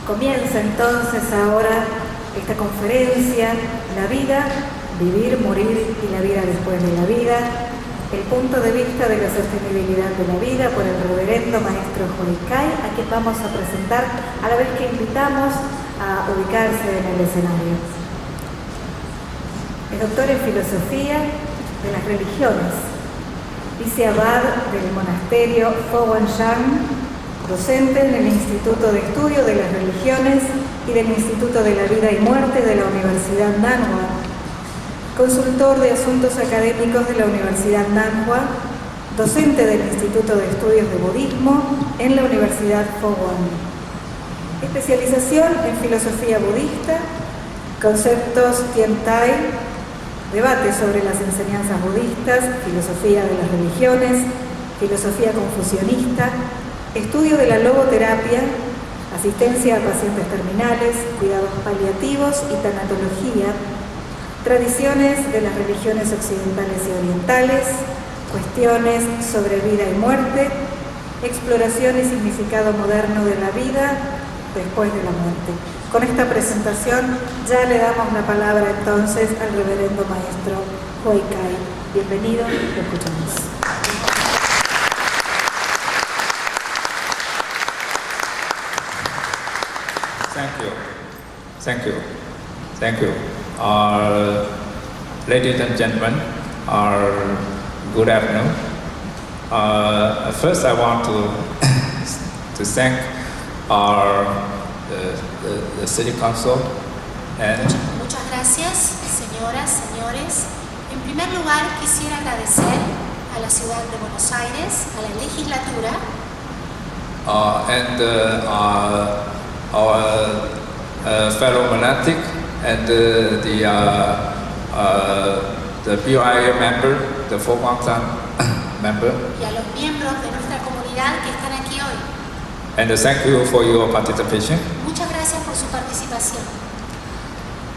Comienza entonces ahora esta conferencia, La Vida, Vivir, Morir y la Vida después de la vida, el punto de vista de la sostenibilidad de la vida por el reverendo maestro Huei Kai, a quien vamos a presentar a la vez que invitamos a ubicarse en el escenario. Es doctor en filosofía de las religiones, viceabad del Monasterio Shan, docente en el Instituto de Estudio de las Religiones y del Instituto de la Vida y Muerte de la Universidad Nanhua, consultor de asuntos académicos de la Universidad Nanhua, docente del Instituto de Estudios de Budismo en la Universidad Guang. Especialización en filosofía budista, conceptos Tiantai, debate sobre las enseñanzas budistas, filosofía de las religiones, filosofía confucianista, estudio de la logoterapia, asistencia a pacientes terminales, cuidados paliativos y tanatología, tradiciones de las religiones occidentales y orientales, cuestiones sobre vida y muerte, exploración y significado moderno de la vida después de la muerte. Con esta presentación ya le damos la palabra entonces al reverendo maestro Huei Kai. Bienvenido, lo escuchamos. Thank you. Ladies and gentlemen, good afternoon. First, I want to thank the City Council and Muchas gracias, señoras, señores. En primer lugar, quisiera agradecer a la ciudad de Buenos Aires, a la Legislatura, and our fellow monastic and the BOI member, the Formosan member. y a los miembros de nuestra comunidad que están aquí hoy. And thank you for your participation. Muchas gracias por su participación.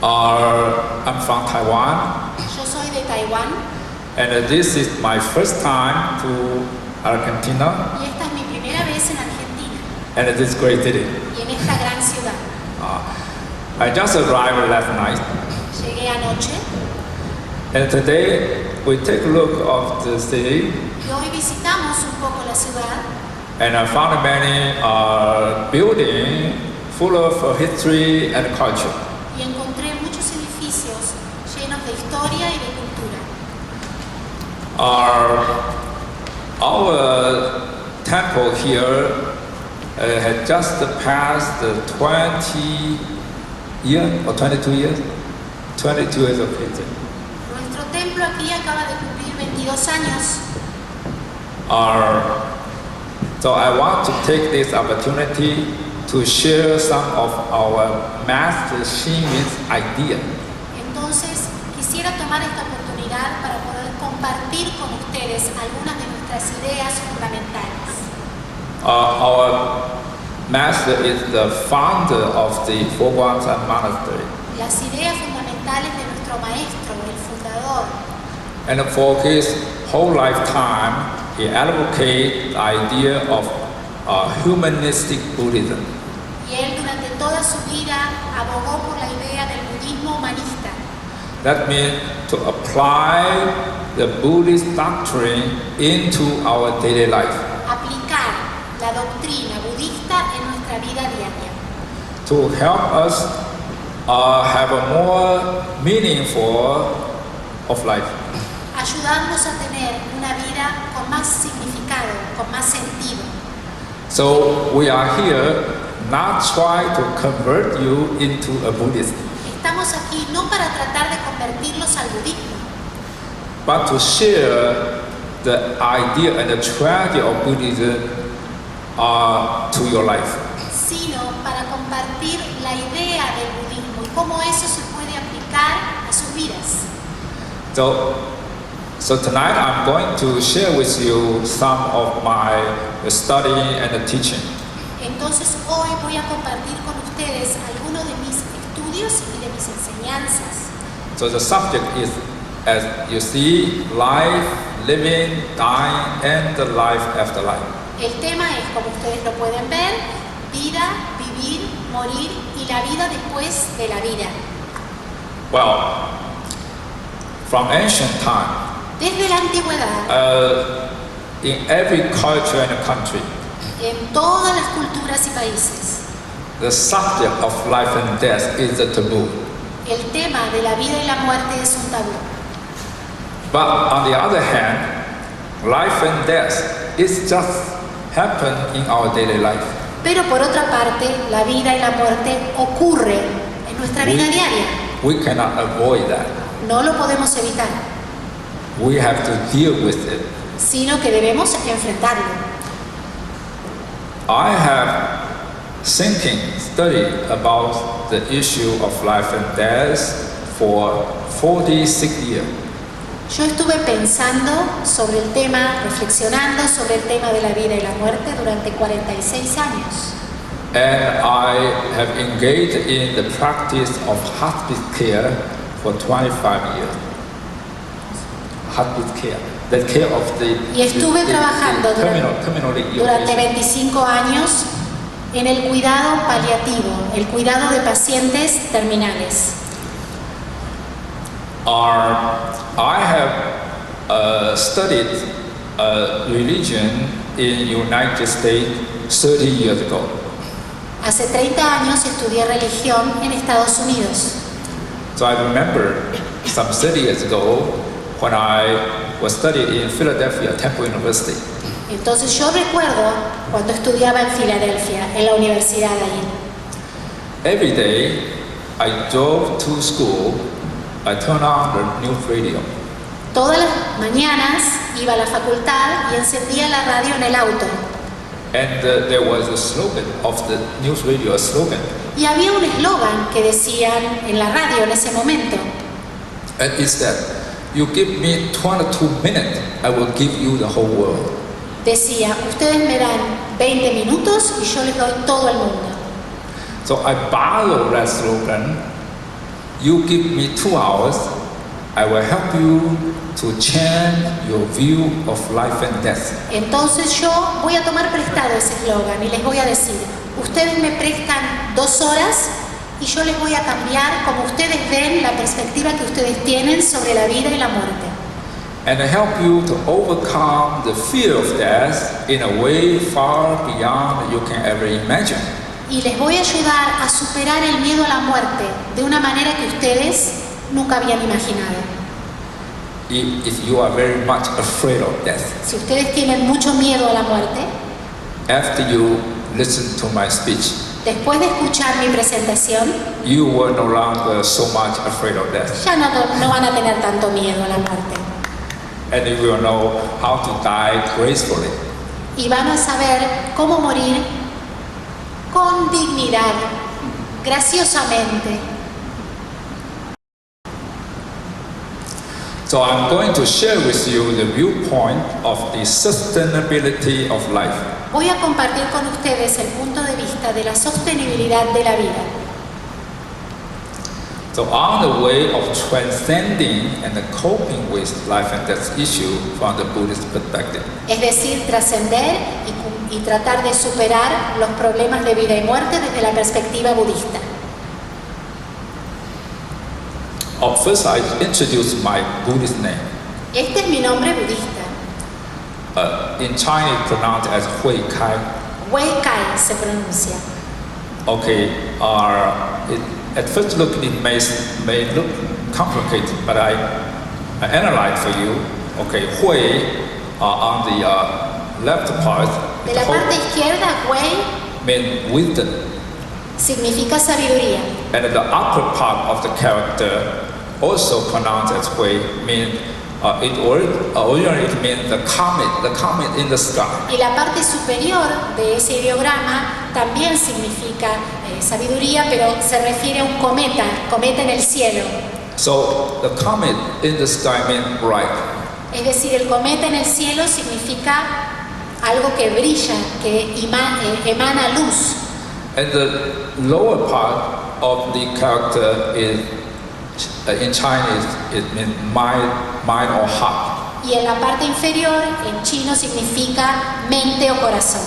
I'm from Taiwan, Yo soy de Taiwán and this is my first time to Argentina, y esta es mi primera vez en Argentina and this great city. y en esta gran ciudad. I just arrived last night, Llegué anoche and today we take a look of the city, y hoy visitamos un poco la ciudad and I found many buildings full of history and culture. y encontré muchos edificios llenos de historia y de cultura. Our temple here had just passed 20 years or 22 years? 22 years of history. Nuestro templo aquí acaba de cumplir 22 años. So I want to take this opportunity to share some of our Master Xinmin's ideas. Entonces, quisiera tomar esta oportunidad para poder compartir con ustedes algunas de nuestras ideas fundamentales. Our Master is the founder of the Formosan Monastery. Las ideas fundamentales de nuestro maestro, el fundador, And for his whole lifetime, he advocated the idea of humanistic Buddhism. y él durante toda su vida abogó por la idea del budismo humanista. That means to apply the Buddhist doctrine into our daily life, Aplicar la doctrina budista en nuestra vida diaria, to help us have a more meaningful of life. ayudarnos a tener una vida con más significado, con más sentido. So we are here not try to convert you into a Buddhist, Estamos aquí no para tratar de convertirlos al budismo, but to share the idea and the tragedy of Buddhism to your life. sino para compartir la idea del budismo y cómo eso se puede aplicar a sus vidas. So tonight I'm going to share with you some of my study and teaching. Entonces hoy voy a compartir con ustedes algunos de mis estudios y de mis enseñanzas. So the subject is, as you see, life, living, dying, and the life after life. El tema es, como ustedes lo pueden ver, Vida, vivir, morir y la vida después de la vida. Well, from ancient time, Desde la antigüedad, in every culture and country, en todas las culturas y países, the subject of life and death is a taboo. el tema de la vida y la muerte es un tabú. But on the other hand, life and death is just happen in our daily life. Pero por otra parte, la vida y la muerte ocurren en nuestra vida diaria. We cannot avoid that. No lo podemos evitar, We have to deal with it. sino que debemos enfrentarlo. I have studied about the issue of life and death for 46 years. Yo estuve pensando sobre el tema, reflexionando sobre el tema de la vida y la muerte durante 46 años. And I have engaged in the practice of hospice care for 25 years. Hospice care, the care of the, Y estuve trabajando terminally ill durante patients. 25 años en el cuidado paliativo, el cuidado de pacientes terminales. I have studied religion in United States 30 years ago. Hace 30 años estudié religión en Estados Unidos. So I remember some 30 years ago when I was studying in Philadelphia, Temple University. Entonces yo recuerdo cuando estudiaba en Filadelfia, en la universidad allí. Every day I drove to school, I turned on the news radio. Todas las mañanas iba a la facultad y encendía la radio en el auto. And there was a slogan of the news radio, a slogan. Y había un eslogan que decían en la radio en ese momento. And it's that, you give me 22 minutes, I will give you the whole world. Decía, ustedes me dan 20 minutos y yo les doy todo el mundo. So I borrowed that slogan, you give me 2 hours, I will help you to change your view of life and death. Entonces yo voy a tomar prestado ese eslogan y les voy a decir, ustedes me prestan 2 horas y yo les voy a cambiar como ustedes ven la perspectiva que ustedes tienen sobre la vida y la muerte. And help you to overcome the fear of death in a way far beyond you can ever imagine. Y les voy a ayudar a superar el miedo a la muerte de una manera que ustedes nunca habían imaginado. If you are very much afraid of death, Si ustedes tienen mucho miedo a la muerte, after you listen to my speech, después de escuchar mi presentación, you were no longer so much afraid of death. ya no van a tener tanto miedo a la muerte. And you will know how to die gracefully. Y van a saber cómo morir con dignidad, graciosamente. So I'm going to share with you the viewpoint of the sustainability of life. Voy a compartir con ustedes el punto de vista de la sostenibilidad de la vida. So on the way of transcending and coping with life and death issue from the Buddhist perspective. Es decir, trascender y tratar de superar los problemas de vida y muerte desde la perspectiva budista. First, I introduce my Buddhist name. Este es mi nombre budista. In Chinese, pronounced as Huei Kai. Huei Kai se pronuncia. Okay, at first look it may look complicated, but I analyze for you. Okay, Hui on the left part. De la parte izquierda, Huei means wisdom. significa sabiduría. And the upper part of the character, also pronounced as Hui, means originally it means the comet in the sky. Y la parte superior de ese ideograma también significa sabiduría, pero se refiere a un cometa en el cielo. So the comet in the sky means bright. Es decir, el cometa en el cielo significa algo que brilla, que emana luz. And the lower part of the character is, in Chinese, it means mind or heart. Y en la parte inferior, en chino, significa mente o corazón.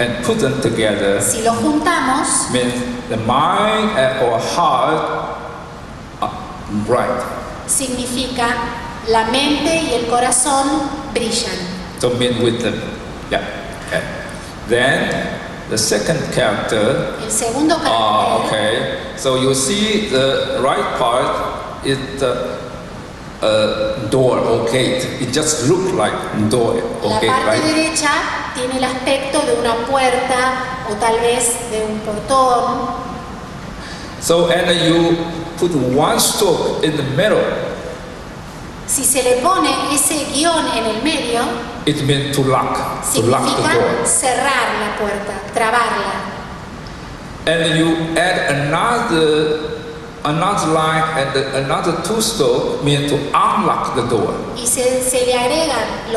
and put them together, si los juntamos, means the mind or heart are bright. significa la mente y el corazón brillan. So mean with them. Yeah. Okay. Then the second character. El segundo carácter, Okay. So you see the right part is the door or gate. It just looks like door or la gate, parte right? derecha tiene el aspecto de una puerta o tal vez de un portón. So and you put one stroke in the middle. Si se le pone ese guión en el medio, It means to lock the significa door. cerrar la puerta, trabarla. And you add another line and another two stroke means to unlock the door. Y se le agregan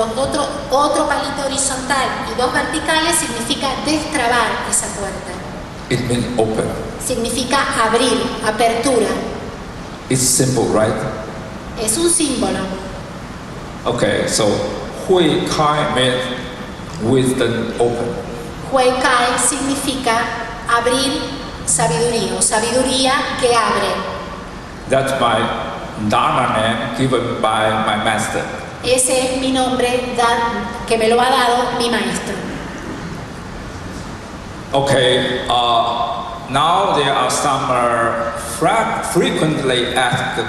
otro palito horizontal y dos verticales, significa destrabar esa puerta. It means open. Significa abrir, apertura. It's simple, right? Es un símbolo. Okay, so Huei Kai means wisdom open. Huei Kai significa abrir sabiduría o sabiduría que abre. That's my Dharma name given by my master. Ese es mi nombre que me lo ha dado mi maestro. Okay, now there are some frequently asked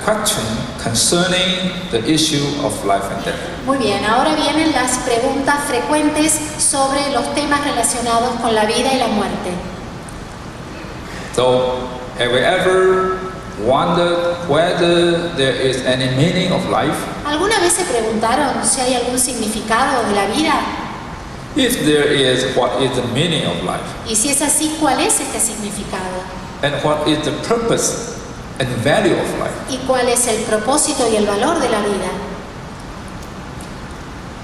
questions concerning the issue of life and death. Muy bien, ahora vienen las preguntas frecuentes sobre los temas relacionados con la vida y la muerte. So, have you ever wondered whether there is any meaning of life? ¿Alguna vez se preguntaron si hay algún significado de la vida? If there is, what is the meaning of life? Y si es así, ¿cuál es este significado? And what is the purpose and value of life? ¿Y cuál es el propósito y el valor de la vida?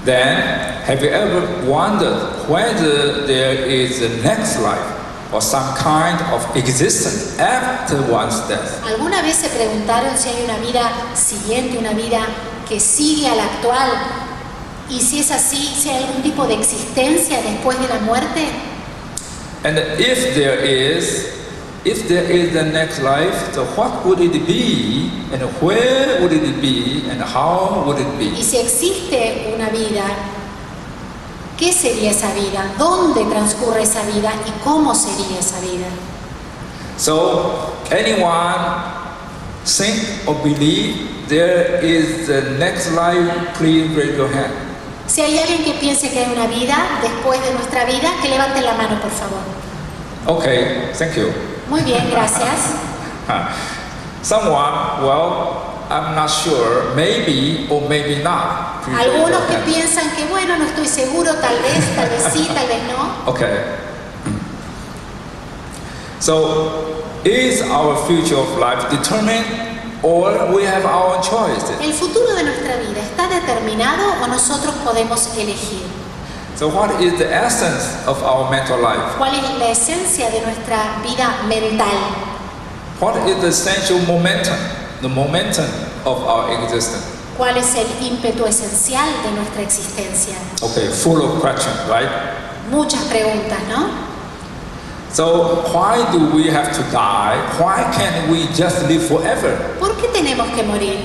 Then, have you ever wondered whether there is a next life or some kind of existence after one's death? ¿Alguna vez se preguntaron si hay una vida siguiente, una vida que sigue a la actual? Y si es así, si hay algún tipo de existencia después de la muerte. And if there is the next life, so what would it be, and where would it be, and how would it Y be? si existe una vida, ¿qué sería esa vida? ¿Dónde transcurre esa vida? ¿Y cómo sería esa vida? So, anyone think or believe there is the next life? Please raise your hand. Si hay alguien que piense que hay una vida después de nuestra vida, que levante la mano, por favor. Okay, thank you. Muy bien, gracias. Someone, well, I'm not sure, maybe or maybe not. Please raise your Algunos que hand. piensan que, bueno, no estoy seguro, tal vez sí, tal vez no. Okay. So, is our future of life determined or we have our own choices? ¿El futuro de nuestra vida está determinado o nosotros podemos elegir? So, what is the essence of our mental life? ¿Cuál es la esencia de nuestra vida mental? What is the essential momentum, the momentum of our existence? ¿Cuál es el ímpetu esencial de nuestra existencia? Okay, full of questions, right? Muchas preguntas, ¿no? So, why do we have to die? Why can't we just live forever? ¿Por qué tenemos que morir?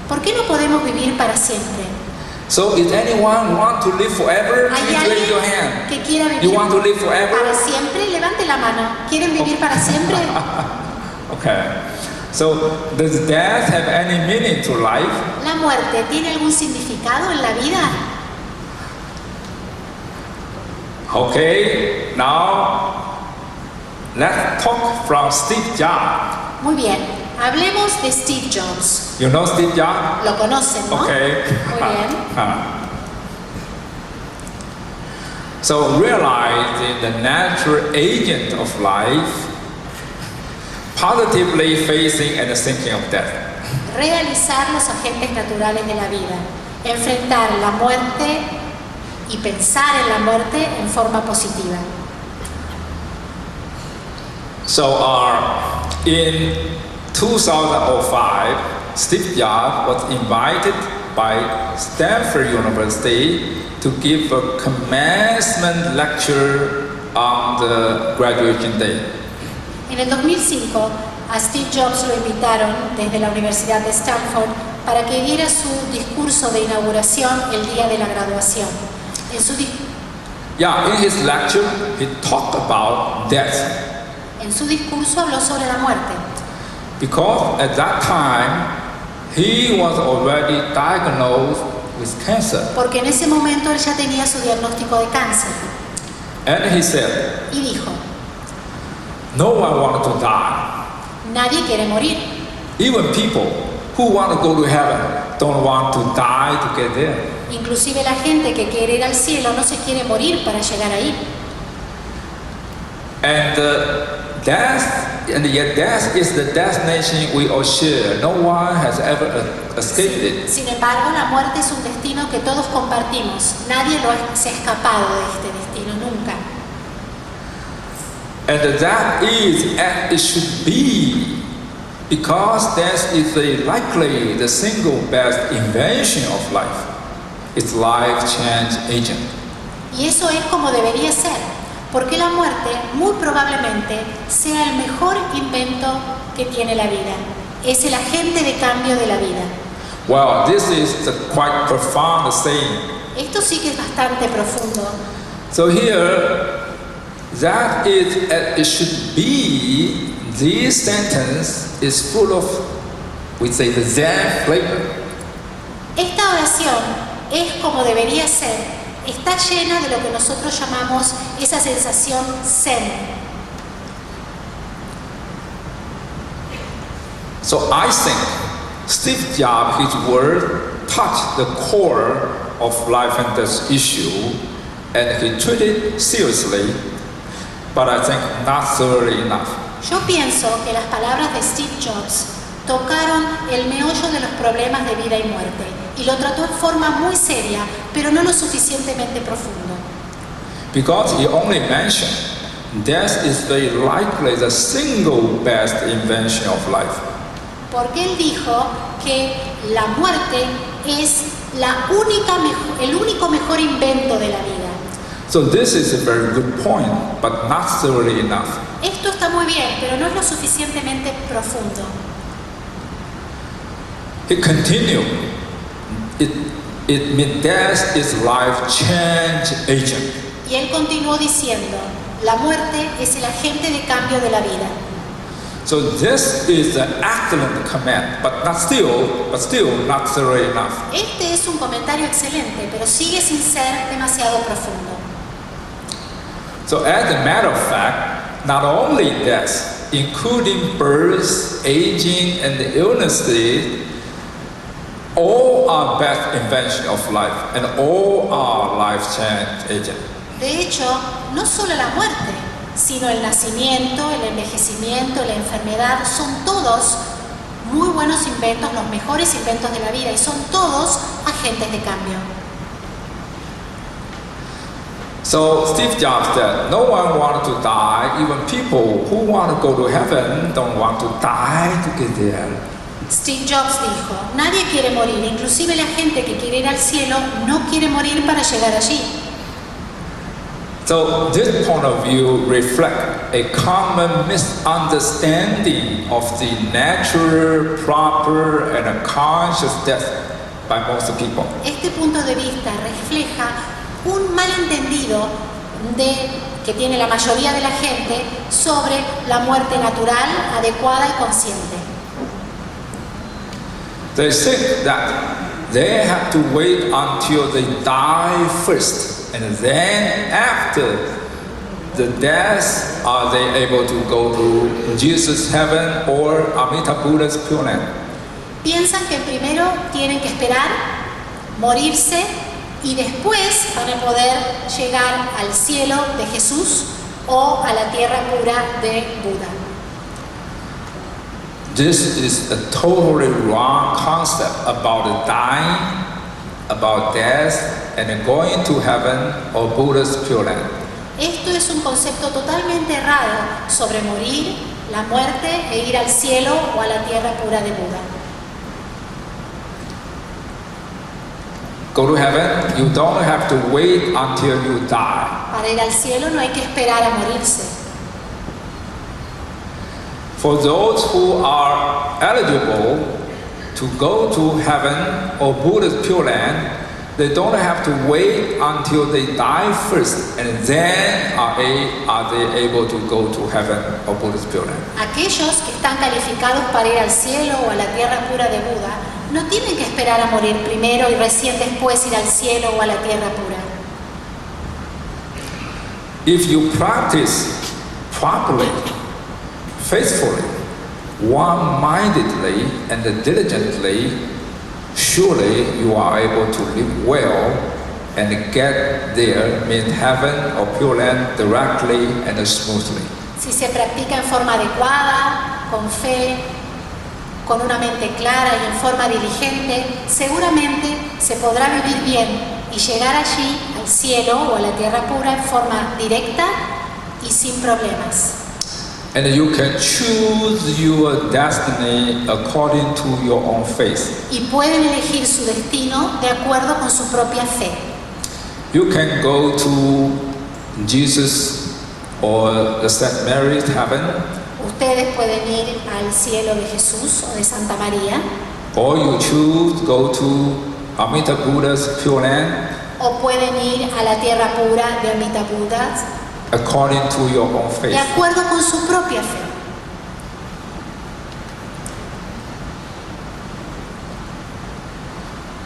¿Por qué no podemos vivir para siempre? So, if anyone want to live forever, ¿Hay please raise your alguien hand. que quiera You vivir want to live forever? para siempre? Levante la mano. ¿Quieren vivir para siempre? Okay. So, does death have any meaning to life? ¿La muerte tiene algún significado en la vida? Okay, now let's talk from Steve Jobs. Muy bien. Hablemos de Steve Jobs. You know Steve Jobs? Lo conocen, ¿no? Okay. Muy bien. So realizing the natural agent of life, positively facing and thinking of death. Realizar los agentes naturales de la vida. Enfrentar la muerte y pensar en la muerte en forma positiva. So in 2005, Steve Jobs was invited by Stanford University to give a commencement lecture on the graduation day. En el 2005, a Steve Jobs lo invitaron desde la Universidad de Stanford para que diera su discurso de inauguración el día de la graduación. En su his lecture, he talked about death. En su discurso habló sobre la muerte. Because at that time, he was already diagnosed with cancer. Porque en ese momento él ya tenía su diagnóstico de cáncer. And he said, Y dijo, no one wants to die. nadie quiere morir. Even people who want to go to heaven don't want to die to get there. Inclusive la gente que quiere ir al cielo no se quiere morir para llegar ahí. And yet death is the destination we all share. No one has ever escaped it. Sin embargo, la muerte es un destino que todos compartimos. Nadie se ha escapado de este destino, nunca. And that is as it should be, because death is likely the single best invention of life. It's life change agent. Y eso es como debería ser, porque la muerte muy probablemente sea el mejor invento que tiene la vida. Es el agente de cambio de la vida. Well, this is a quite profound saying. Esto sí que es bastante profundo. So here, that is as it should be. This sentence is full of, we say, the Zen flavor. Esta oración es como debería ser. Está llena de lo que nosotros llamamos esa sensación zen. So I think Steve Jobs, his word, touched the core of life and death issue, and he treated it seriously, but I think not thoroughly enough. Yo pienso que las palabras de Steve Jobs tocaron el meollo de los problemas de vida y muerte y lo trató en forma muy seria, pero no lo suficientemente profundo. Because he only mentioned death is very likely the single best invention of life. Porque él dijo que la muerte es el único mejor invento de la vida. So this is a very good point, but not thoroughly enough. Esto está muy bien, pero no es lo suficientemente profundo. He continued. It means death is life change agent. Y él continuó diciendo, la muerte es el agente de cambio de la vida. So this is an excellent comment, but still not thoroughly enough. Este es un comentario excelente, pero sigue sin ser demasiado profundo. So as a matter of fact, not only death, including birth, aging, and illnesses, all are best invention of life, and all are life change agent. De hecho, no solo la muerte, sino el nacimiento, el envejecimiento, la enfermedad, son todos muy buenos inventos, los mejores inventos de la vida, y son todos agentes de cambio. So Steve Jobs said, no one wants to die, even people who want to go to heaven don't want to die to get there. Steve Jobs dijo, nadie quiere morir, inclusive la gente que quiere ir al cielo no quiere morir para llegar allí. So this point of view reflects a common misunderstanding of the natural, proper, and conscious death by most people. Este punto de vista refleja un malentendido que tiene la mayoría de la gente sobre la muerte natural, adecuada y consciente. They think that they have to wait until they die first, and then after the death, are they able to go to Jesus' heaven or Amitabha Buddha's Pure Land. Piensan que primero tienen que esperar, morirse, y después van a poder llegar al cielo de Jesús o a la tierra pura de Buda. This is a totally wrong concept about dying, about death, and going to heaven or Buddha's Pure Land. Esto es un concepto totalmente errado sobre morir, la muerte e ir al cielo o a la tierra pura de Buda. go to heaven, you don't have to wait until you die. Para ir al cielo no hay que esperar a morirse. For those who are eligible to go to heaven or Buddha's Pure Land, they don't have to wait until they die first, and then are they able to go to heaven or Buddha's Pure Land. Aquellos que están calificados para ir al cielo o a la tierra pura de Buda no tienen que esperar a morir primero y recién después ir al cielo o a la tierra pura. If you practice properly, faithfully, one-mindedly and diligently, surely you are able to live well and get there, mean heaven or Pure Land, directly and smoothly. Si se practica en forma adecuada, con fe, con una mente clara y en forma diligente, seguramente se podrá vivir bien y llegar allí, al cielo o a la tierra pura, en forma directa y sin problemas. And you can choose your destiny according to your own faith. Y pueden elegir su destino de acuerdo con su propia fe. You can go to Jesus or the St. Mary's heaven, Ustedes pueden ir al cielo de Jesús o de Santa María, or you choose to go to Amita Buddha's Pure Land o pueden ir a la tierra pura de Amita Buddha, according to your own de faith. acuerdo con su propia fe.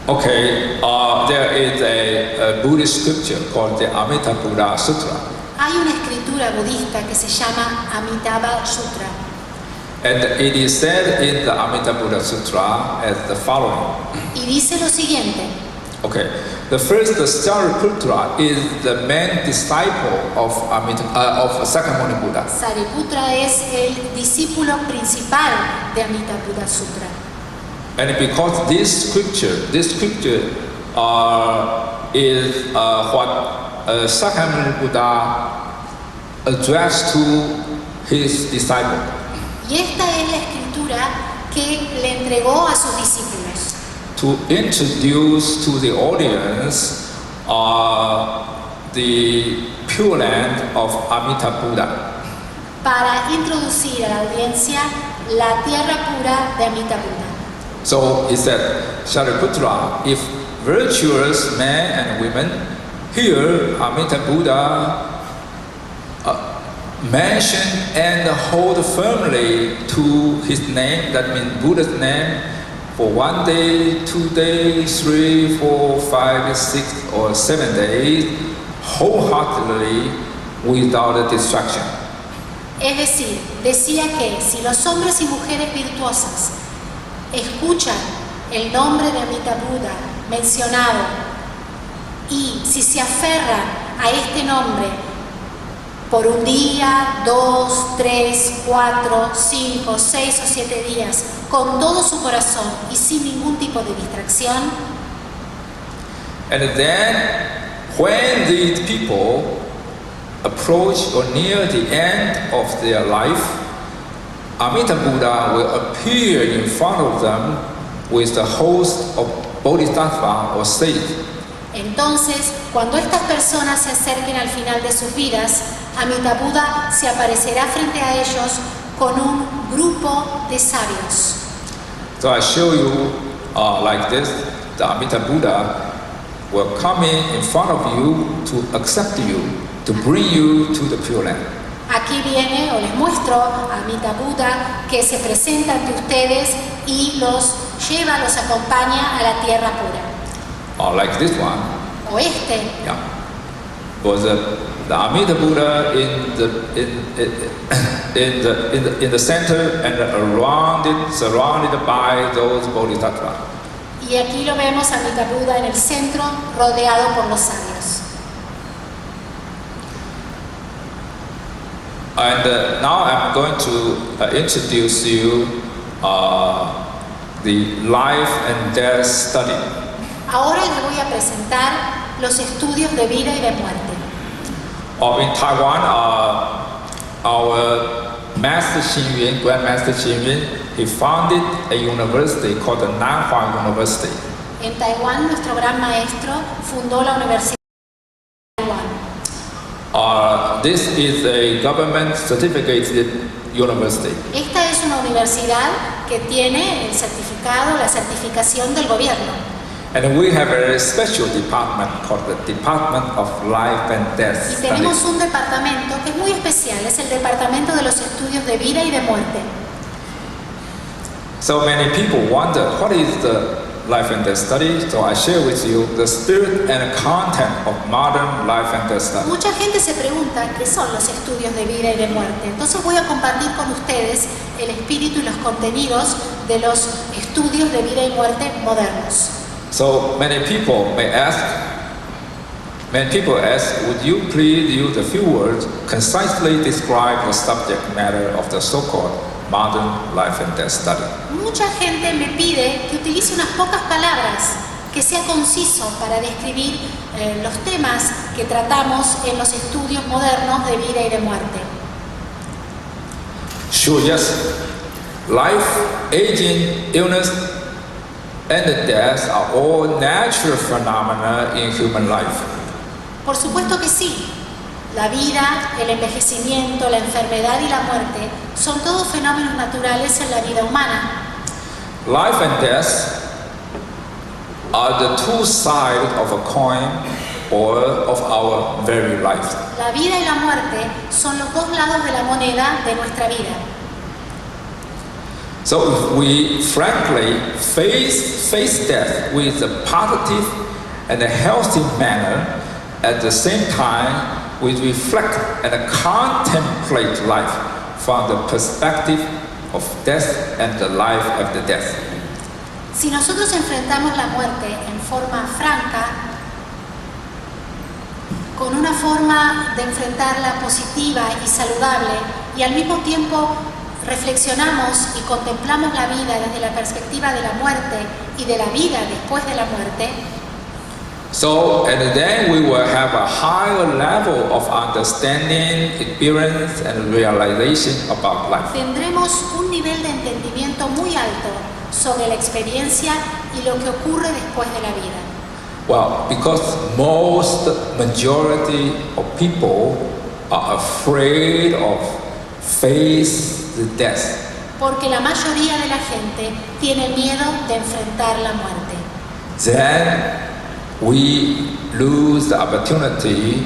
Okay, there is a Buddhist scripture called the Amita Buddha Sutra. Hay una escritura budista que se llama Amitabha Sutra. And it is said in the Amita Buddha Sutra as the following. Y dice lo siguiente. Okay, the first, the Sariputra is the main disciple of Sakyamuni Buddha. Sariputra es el discípulo principal de Amita Buddha Sutra. And because this scripture is what Sakyamuni Buddha addressed to his disciple. Y esta es la escritura que le entregó a sus discípulos. To introduce to the audience the Pure Land of Amita Buddha. Para introducir a la audiencia la tierra pura de Amita Buddha. So he said, Shariputra, if virtuous men and women hear Amita Buddha mention and hold firmly to his name, that means Buddha's name, for 1 day, 2 days, 3, 4, 5, 6, or 7 days, wholeheartedly, without distraction. Es decir, decía que si los hombres y mujeres virtuosas escuchan el nombre de Amita Buddha mencionado y si se aferran a este nombre por un día, 2, 3, 4, 5, 6 o 7 días, con todo su corazón y sin ningún tipo de distracción. And then, when these people approach or near the end of their life, Amita Buddha will appear in front of them with the host of Bodhisattva or saints. Entonces, cuando estas personas se acerquen al final de sus vidas, Amita Buddha se aparecerá frente a ellos con un grupo de sabios. So I show you like this, the Amita Buddha will come in front of you to accept you, to bring you to the Pure Land. Aquí viene, o les muestro, a Amita Buddha que se presenta ante ustedes y los lleva, los acompaña a la tierra pura. Like this one. O este. Yeah. Was the Amita Buddha in the center and around it, surrounded by those Bodhisattvas. Y aquí lo vemos a Amita Buddha en el centro, rodeado por los sabios. And now I'm going to introduce you the life and death study. Ahora les voy a presentar los estudios de vida y de muerte. In Taiwan, our Master Xing Yun, Grandmaster Xing Yun, he founded a university called the Nanhua University. En Taiwán, nuestro gran maestro fundó la Universidad de Taiwán. This is a government certificated university. Esta es una universidad que tiene el certificado, la certificación del gobierno. And we have a special department called the Department of Life and Death Y tenemos Studies. un departamento que es muy especial, es el Departamento de los Estudios de Vida y de Muerte. So many people wonder what is the life and death study. So I share with you the spirit and content of modern life and death study. Mucha gente se pregunta qué son los estudios de vida y de muerte. Entonces voy a compartir con ustedes el espíritu y los contenidos de los estudios de vida y muerte modernos. So many people ask, would you please use a few words concisely describe the subject matter of the so-called modern life and death study? Mucha gente me pide que utilice unas pocas palabras, que sea conciso para describir los temas que tratamos en los estudios modernos de vida y de muerte. Sure, yes. Life, aging, illness, and death are all natural phenomena in human life. Por supuesto que sí. La vida, el envejecimiento, la enfermedad y la muerte son todos fenómenos naturales en la vida humana. Life and death are the two sides of a coin or of our very life. La vida y la muerte son los dos lados de la moneda de nuestra vida. So if we frankly face death with a positive and a healthy manner, at the same time we reflect and contemplate life from the perspective of death and the life after death. Si nosotros enfrentamos la muerte en forma franca, con una forma de enfrentarla positiva y saludable, y al mismo tiempo reflexionamos y contemplamos la vida desde la perspectiva de la muerte y de la vida después de la muerte, So, and then we will have a higher level of understanding, experience, and realization about life. tendremos un nivel de entendimiento muy alto sobre la experiencia y lo que ocurre después de la vida. Well, because majority of people are afraid of face the death. Porque la mayoría de la gente tiene miedo de enfrentar la muerte. Then we lose the opportunity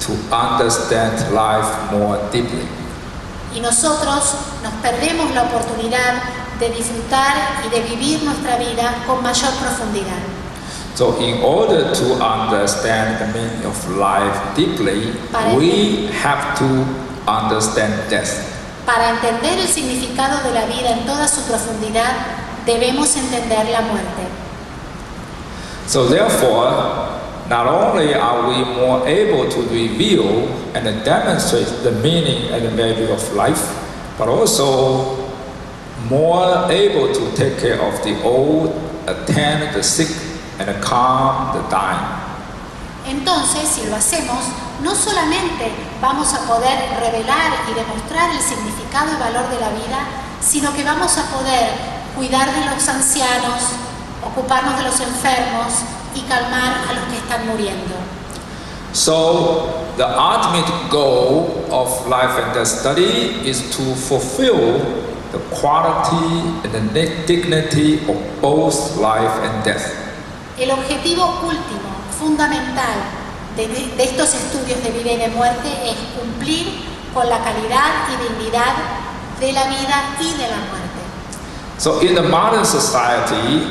to understand life more deeply. Y nosotros nos perdemos la oportunidad de disfrutar y de vivir nuestra vida con mayor profundidad. So in order to understand the meaning of life deeply, we have to understand death. Para entender el significado de la vida en toda su profundidad, debemos entender la muerte. So therefore, not only are we more able to reveal and demonstrate the meaning and the value of life, but also more able to take care of the old, attend the sick, and calm the dying. Entonces, si lo hacemos, no solamente vamos a poder revelar y demostrar el significado y valor de la vida, sino que vamos a poder cuidar de los ancianos, ocuparnos de los enfermos y calmar a los que están muriendo. So, the ultimate goal of life and death study is to fulfill the quality and the dignity of both life and death. El objetivo último, fundamental, de estos estudios de vida y de muerte es cumplir con la calidad y dignidad de la vida y de la muerte. So in the modern society,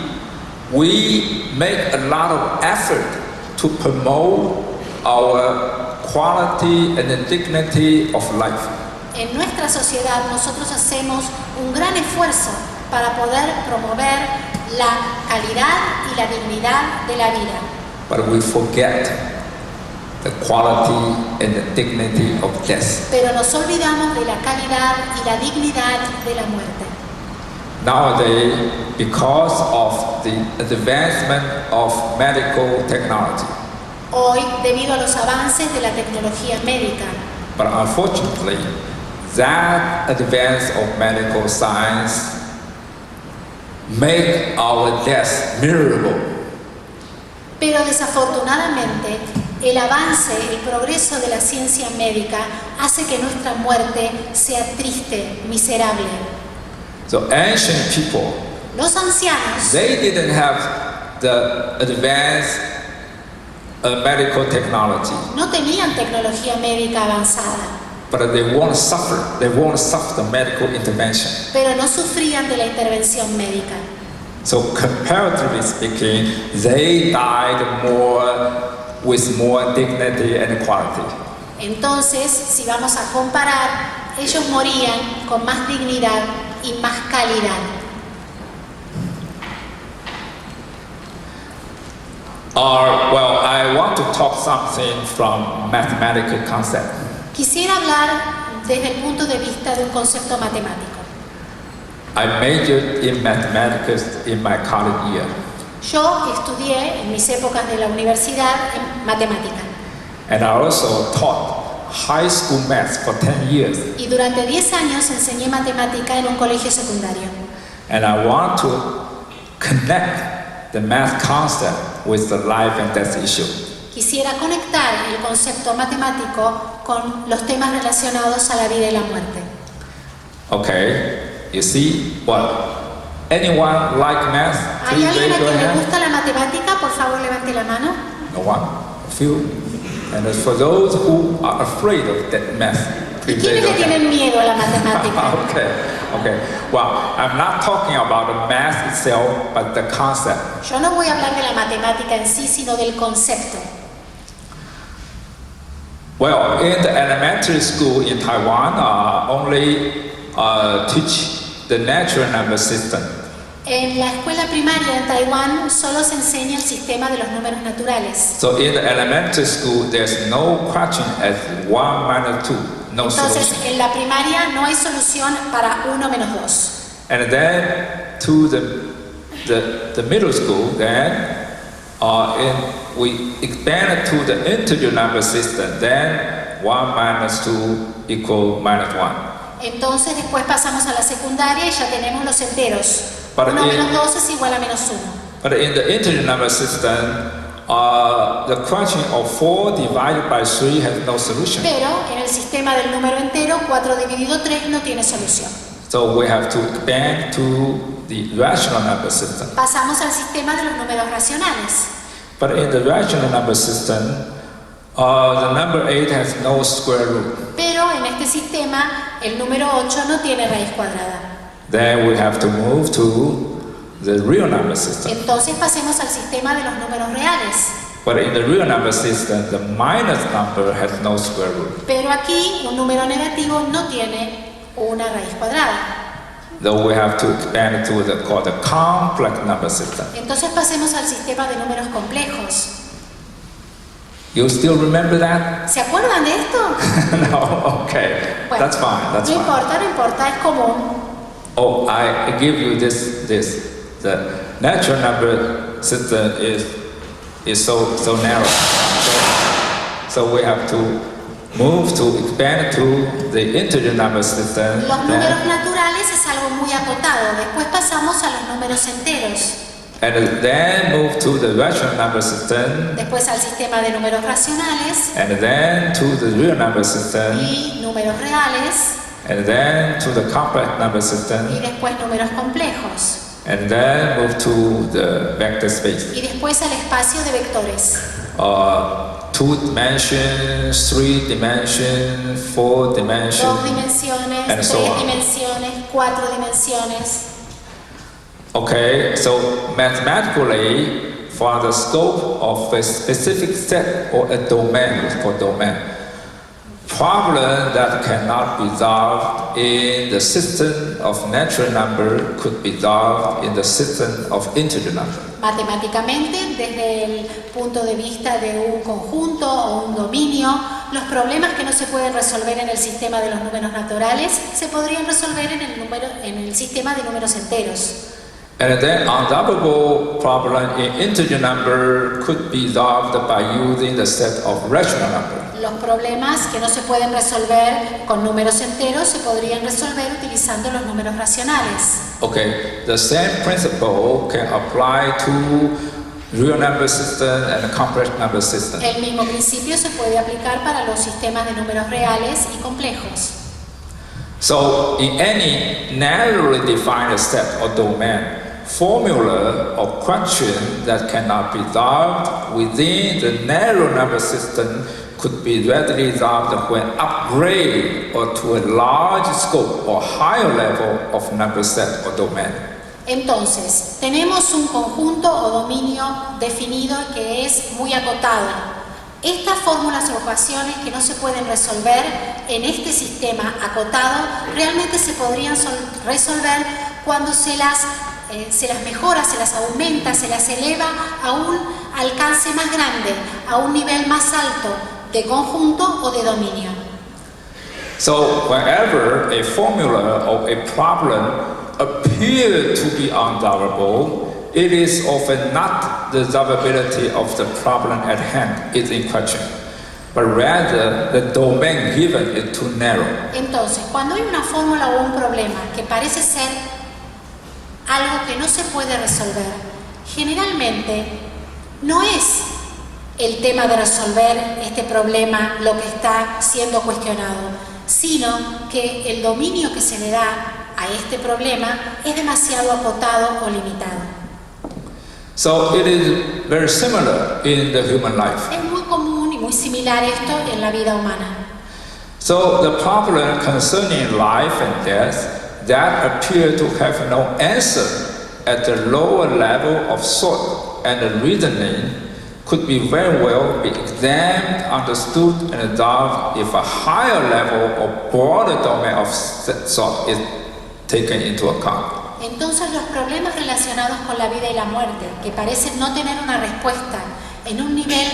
we make a lot of effort to promote our quality and the dignity of life. En nuestra sociedad nosotros hacemos un gran esfuerzo para poder promover la calidad y la dignidad de la vida. But we forget the quality and the dignity of death. Pero nos olvidamos de la calidad y la dignidad de la muerte. Nowadays, because of the advancement of medical technology, Hoy, debido a los avances de la tecnología médica, but unfortunately, that advance of medical science make our death miserable. Pero desafortunadamente, el avance, el progreso de la ciencia médica hace que nuestra muerte sea triste, miserable. So ancient people, Los ancianos they didn't have the advanced medical technology, no tenían tecnología médica avanzada, but they won't suffer. They won't suffer the medical intervention. pero no sufrían de la intervención médica. So comparatively speaking, they died more with more dignity and quality. Entonces, si vamos a comparar, ellos morían con más dignidad y más calidad. Well, I want to talk something from mathematical concept. Quisiera hablar desde el punto de vista de un concepto matemático. I majored in mathematics in my college year, Yo estudié en mis épocas de la universidad en matemática and I also taught high school math for 10 years. y durante 10 años enseñé matemática en un colegio secundario. And I want to connect the math concept with the life and death issue. Quisiera conectar el concepto matemático con los temas relacionados a la vida y la muerte. Okay, you see what? Anyone like math? ¿Hay Please alguien a raise your quien le hand. gusta la matemática? Por favor, levante la mano. No one? A few? And as for those who are afraid of that math, ¿Y please quiénes raise le your hand. tienen miedo a la matemática? Okay. Well, I'm not talking about the math itself, but the concept. Yo no voy a hablar de la matemática en sí, sino del concepto. Well, in the elementary school in Taiwan, only teach the natural number system. En la escuela primaria en Taiwán solo se enseña el sistema de los números naturales. So in the elementary school, there's no question as 1 minus 2, no Entonces, solution. en la primaria no hay solución para 1 menos 2. And then to the middle school, then we expand to the integer number system. Then 1 minus 2 equal minus 1. Entonces después pasamos a la secundaria y ya tenemos los enteros. Para 1 que- menos 2 es igual a menos 1. But in the integer number system, the question of 4 divided by 3 has no solution. Pero en el sistema del número entero, 4 dividido 3 no tiene solución. So we have to expand to the rational number system. Pasamos al sistema de los números racionales. But in the rational number system, the number 8 has no square root. Pero en este sistema, el número 8 no tiene raíz cuadrada. Then we have to move to the real number system. Entonces pasemos al sistema de los números reales. But in the real number system, the minus number has no square root. Pero aquí un número negativo no tiene una raíz cuadrada. Though we have to expand to the called the complex number system. Entonces pasemos al sistema de números complejos. You still remember that? ¿Se acuerdan de esto? No, okay. Bueno, That's fine, that's no fine. importa, no importa, es común. Oh, I give you this. The natural number system is so narrow. So we have to move to expand to the integer number system. Los números naturales es algo muy acotado. Después pasamos a los números enteros. And then move to the rational number system. Después al sistema de números racionales And then to the real number system. y números reales And then to the complex number y system. después números complejos And then move to the vector space. y después al espacio de vectores. 2 dimensions, 3 dimensions, 4 dimensions. 2 dimensiones, And 3 so on. dimensiones, 4 dimensiones. Okay, so mathematically, for the scope of a specific set or a domain, it's called domain, problem that cannot be solved in the system of natural number could be solved in the system of integer number. Matemáticamente, desde el punto de vista de un conjunto o un dominio, los problemas que no se pueden resolver en el sistema de los números naturales se podrían resolver en el sistema de números enteros. And then unsolvable problem in integer number could be solved by using the set of rational number. Los problemas que no se pueden resolver con números enteros se podrían resolver utilizando los números racionales. Okay, the same principle can apply to real number system and a complex number system. El mismo principio se puede aplicar para los sistemas de números reales y complejos. So, in any narrowly defined set or domain, formula or question that cannot be solved within the narrow number system could be readily solved when upgraded or to a large scope or higher level of number set or domain. Entonces, tenemos un conjunto o dominio definido que es muy acotado. Estas fórmulas o ecuaciones que no se pueden resolver en este sistema acotado realmente se podrían resolver cuando se las mejora, se las aumenta, se las eleva a un alcance más grande, a un nivel más alto de conjunto o de dominio. So wherever a formula or a problem appears to be unsolvable, it is often not the solvability of the problem at hand is in question, but rather the domain given is too narrow. Entonces, cuando hay una fórmula o un problema que parece ser algo que no se puede resolver, generalmente no es el tema de resolver este problema lo que está siendo cuestionado, sino que el dominio que se le da a este problema es demasiado acotado o limitado. So it is very similar in the human life. Es muy común y muy similar esto en la vida humana. So the problem concerning life and death that appear to have no answer at the lower level of thought and reasoning could be very well be examined, understood, and resolved if a higher level or broader domain of thought is taken into account. Entonces los problemas relacionados con la vida y la muerte, que parecen no tener una respuesta en un nivel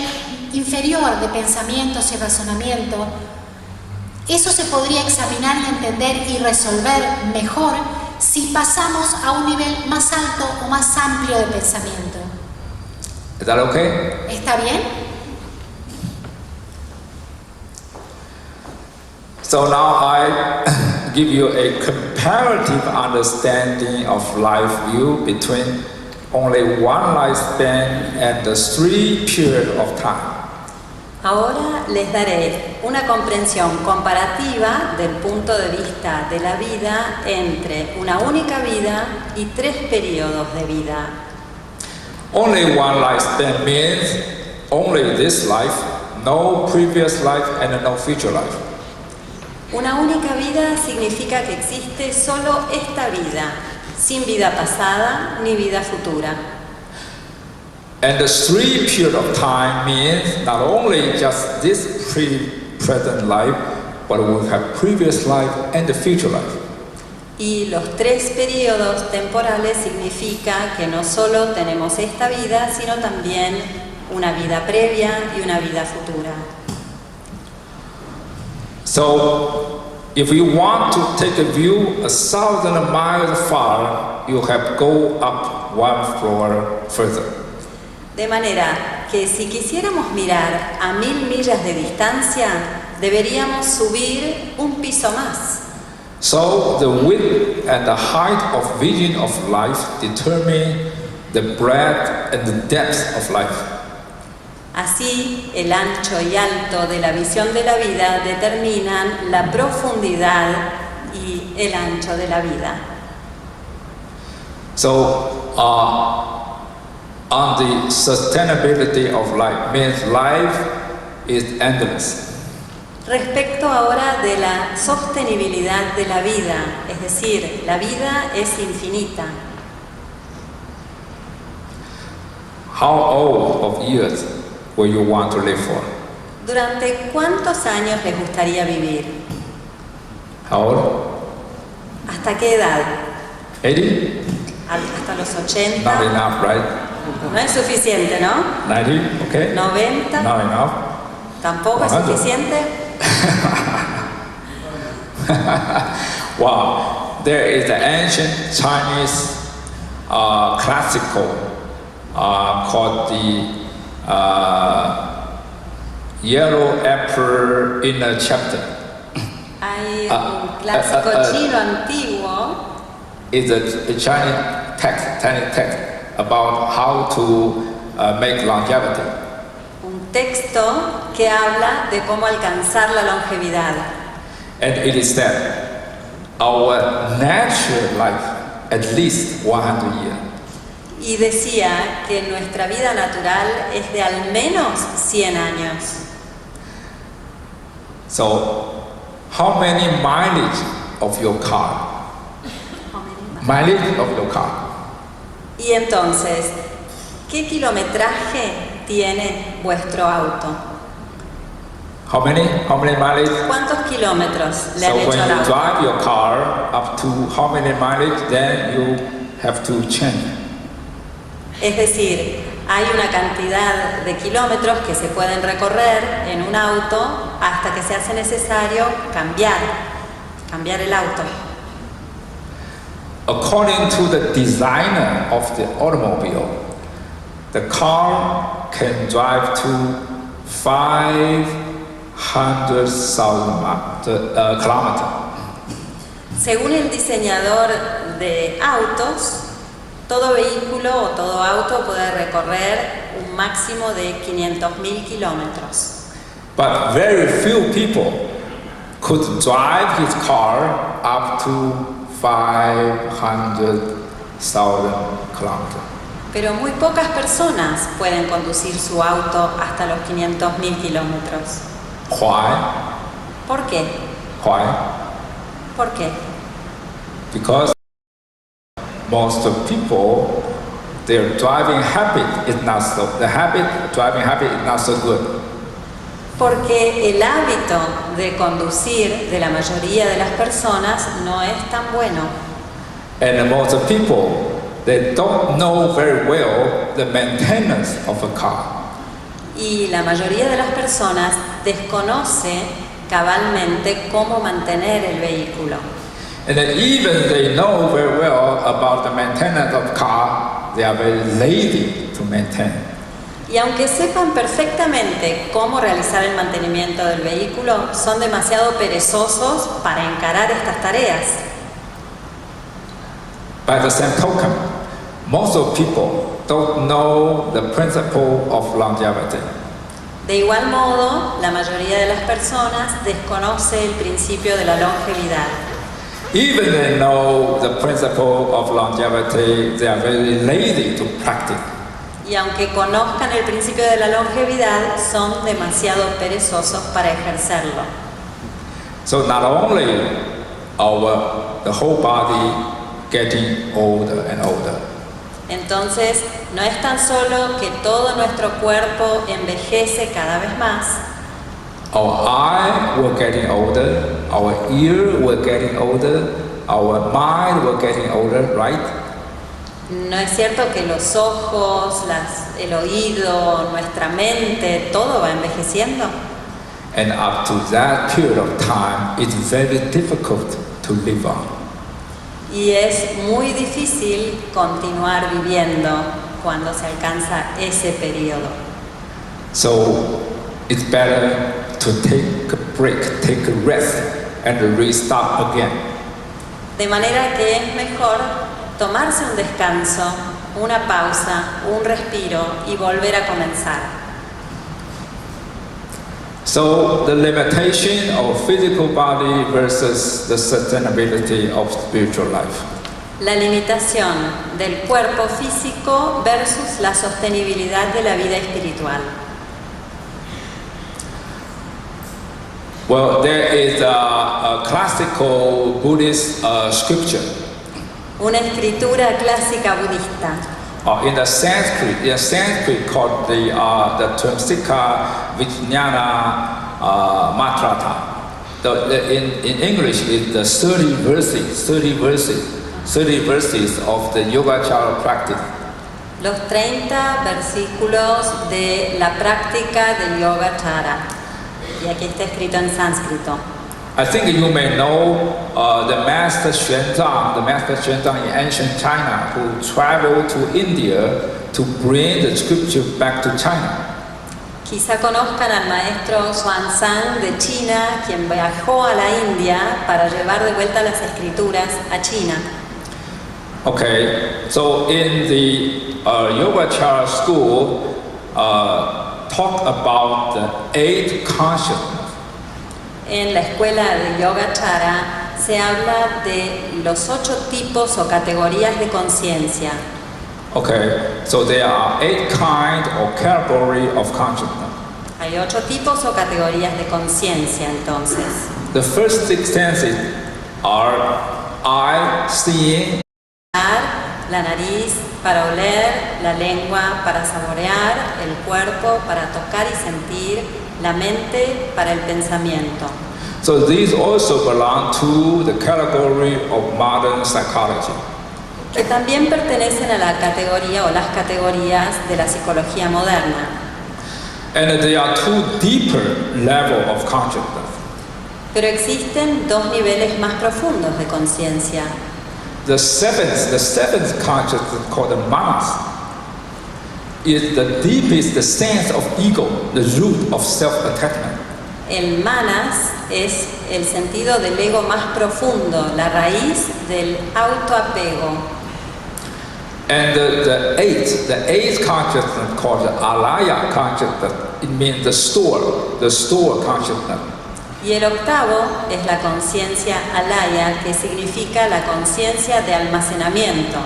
inferior de pensamientos y razonamiento, eso se podría examinar y entender y resolver mejor si pasamos a un nivel más alto o más amplio de pensamiento. Is that okay? ¿Está bien? So now I give you a comparative understanding of life view between only one lifespan and the 3 periods of time. Ahora les daré una comprensión comparativa del punto de vista de la vida entre una única vida y 3 periodos de vida. Only one lifespan means only this life, no previous life and no future life. Una única vida significa que existe solo esta vida, sin vida pasada ni vida futura. And the 3 period of time means not only just this present life, but we have previous life and the future life. Y los 3 periodos temporales significa que no solo tenemos esta vida, sino también una vida previa y una vida futura. So, if you want to take a view 1,000 miles far, you have to go up 1 floor further. De manera que si quisiéramos mirar a 1000 millas de distancia, deberíamos subir un piso más. So, the width and the height of vision of life determine the breadth and the depth of life. Así, el ancho y alto de la visión de la vida determinan la profundidad y el ancho de la vida. So, on the sustainability of life means life is endless. Respecto ahora de la sostenibilidad de la vida, es decir, la vida es infinita. How old of years will you want to live for? ¿Durante cuántos años les gustaría vivir? How old? ¿Hasta qué edad? 80? ¿Hasta los 80? Not enough, right? No es suficiente, ¿no? 90? Okay. 90. Not enough. ¿Tampoco es 100. suficiente? Wow, there is an ancient Chinese classical called the Yellow Emperor Inner Chapter. Hay un clásico chino antiguo. It's a Chinese text about how to make longevity. Un texto que habla de cómo alcanzar la longevidad. And it is that our natural life, at least 100 years. Y decía que nuestra vida natural es de al menos 100 años. So, how many mileage of your car? Mileage of your car. Y entonces, ¿qué kilometraje tiene vuestro auto? How many mileage? ¿Cuántos kilómetros le han So hecho when al you auto? drive your car up to how many mileage, then you have to change. Es decir, hay una cantidad de kilómetros que se pueden recorrer en un auto hasta que se hace necesario cambiar el auto. According to the designer of the automobile, the car can drive to 500,000 kilometers. Según el diseñador de autos, todo vehículo o todo auto puede recorrer un máximo de 500.000 kilómetros. But very few people could drive his car up to 500,000 kilometers. Pero muy pocas personas pueden conducir su auto hasta los 500.000 kilómetros. Why? ¿Por qué? Why? ¿Por qué? Because most of people, their driving habit is not so. Driving habit is not so good. Porque el hábito de conducir de la mayoría de las personas no es tan bueno. And most of people, they don't know very well the maintenance of a car. Y la mayoría de las personas desconoce cabalmente cómo mantener el vehículo. And then even they know very well about the maintenance of car, they are very lazy to maintain. Y aunque sepan perfectamente cómo realizar el mantenimiento del vehículo, son demasiado perezosos para encarar estas tareas. By the same token, most of people don't know the principle of longevity. De igual modo, la mayoría de las personas desconoce el principio de la longevidad. Even they know the principle of longevity, they are very lazy to practice. Y aunque conozcan el principio de la longevidad, son demasiado perezosos para ejercerlo. So not only the whole body getting older and older, Entonces, no es tan solo que todo nuestro cuerpo envejece cada vez más, our eye were getting older, our ear were getting older, our mind were getting older, right? ¿no es cierto que los ojos, el oído, nuestra mente, todo va envejeciendo? And up to that period of time, it's very difficult to live on. Y es muy difícil continuar viviendo cuando se alcanza ese periodo. So it's better to take a break, take a rest, and restart again. De manera que es mejor tomarse un descanso, una pausa, un respiro y volver a comenzar. So the limitation of physical body versus the sustainability of spiritual life. La limitación del cuerpo físico versus la sostenibilidad de la vida espiritual. Well, there is a classical Buddhist scripture. Una escritura clásica budista. In Sanskrit called the Trimsika Vijnana Matrata. In English, it's the 30 verses of the Yogacara practice. Los 30 versículos de la práctica del Yogacara. Y aquí está escrito en sánscrito. I think you may know the Master Xuanzang in ancient China, who traveled to India to bring the scripture back to China. Quizá conozcan al maestro Xuanzang de China, quien viajó a la India para llevar de vuelta las escrituras a China. Okay, so in the Yogacara school, talk about the 8 consciousness. En la escuela de Yogacara se habla de los 8 tipos o categorías de conciencia. Okay, so there are 8 kinds or category of consciousness. Hay 8 tipos o categorías de conciencia, entonces. The first 6 senses are eye, seeing, La nariz para oler, la lengua para saborear, el cuerpo para tocar y sentir, la mente para el pensamiento. so these also belong to the category of modern psychology. Que también pertenecen a la categoría o las categorías de la psicología moderna. And there are 2 deeper levels of consciousness. Pero existen 2 niveles más profundos de conciencia. The seventh consciousness called the manas is the deepest sense of ego, the root of self-attachment. El manas es el sentido del ego más profundo, la raíz del autoapego. And the eighth consciousness called the alaya consciousness, it means the store consciousness. Y el octavo es la conciencia alaya, que significa la conciencia de almacenamiento.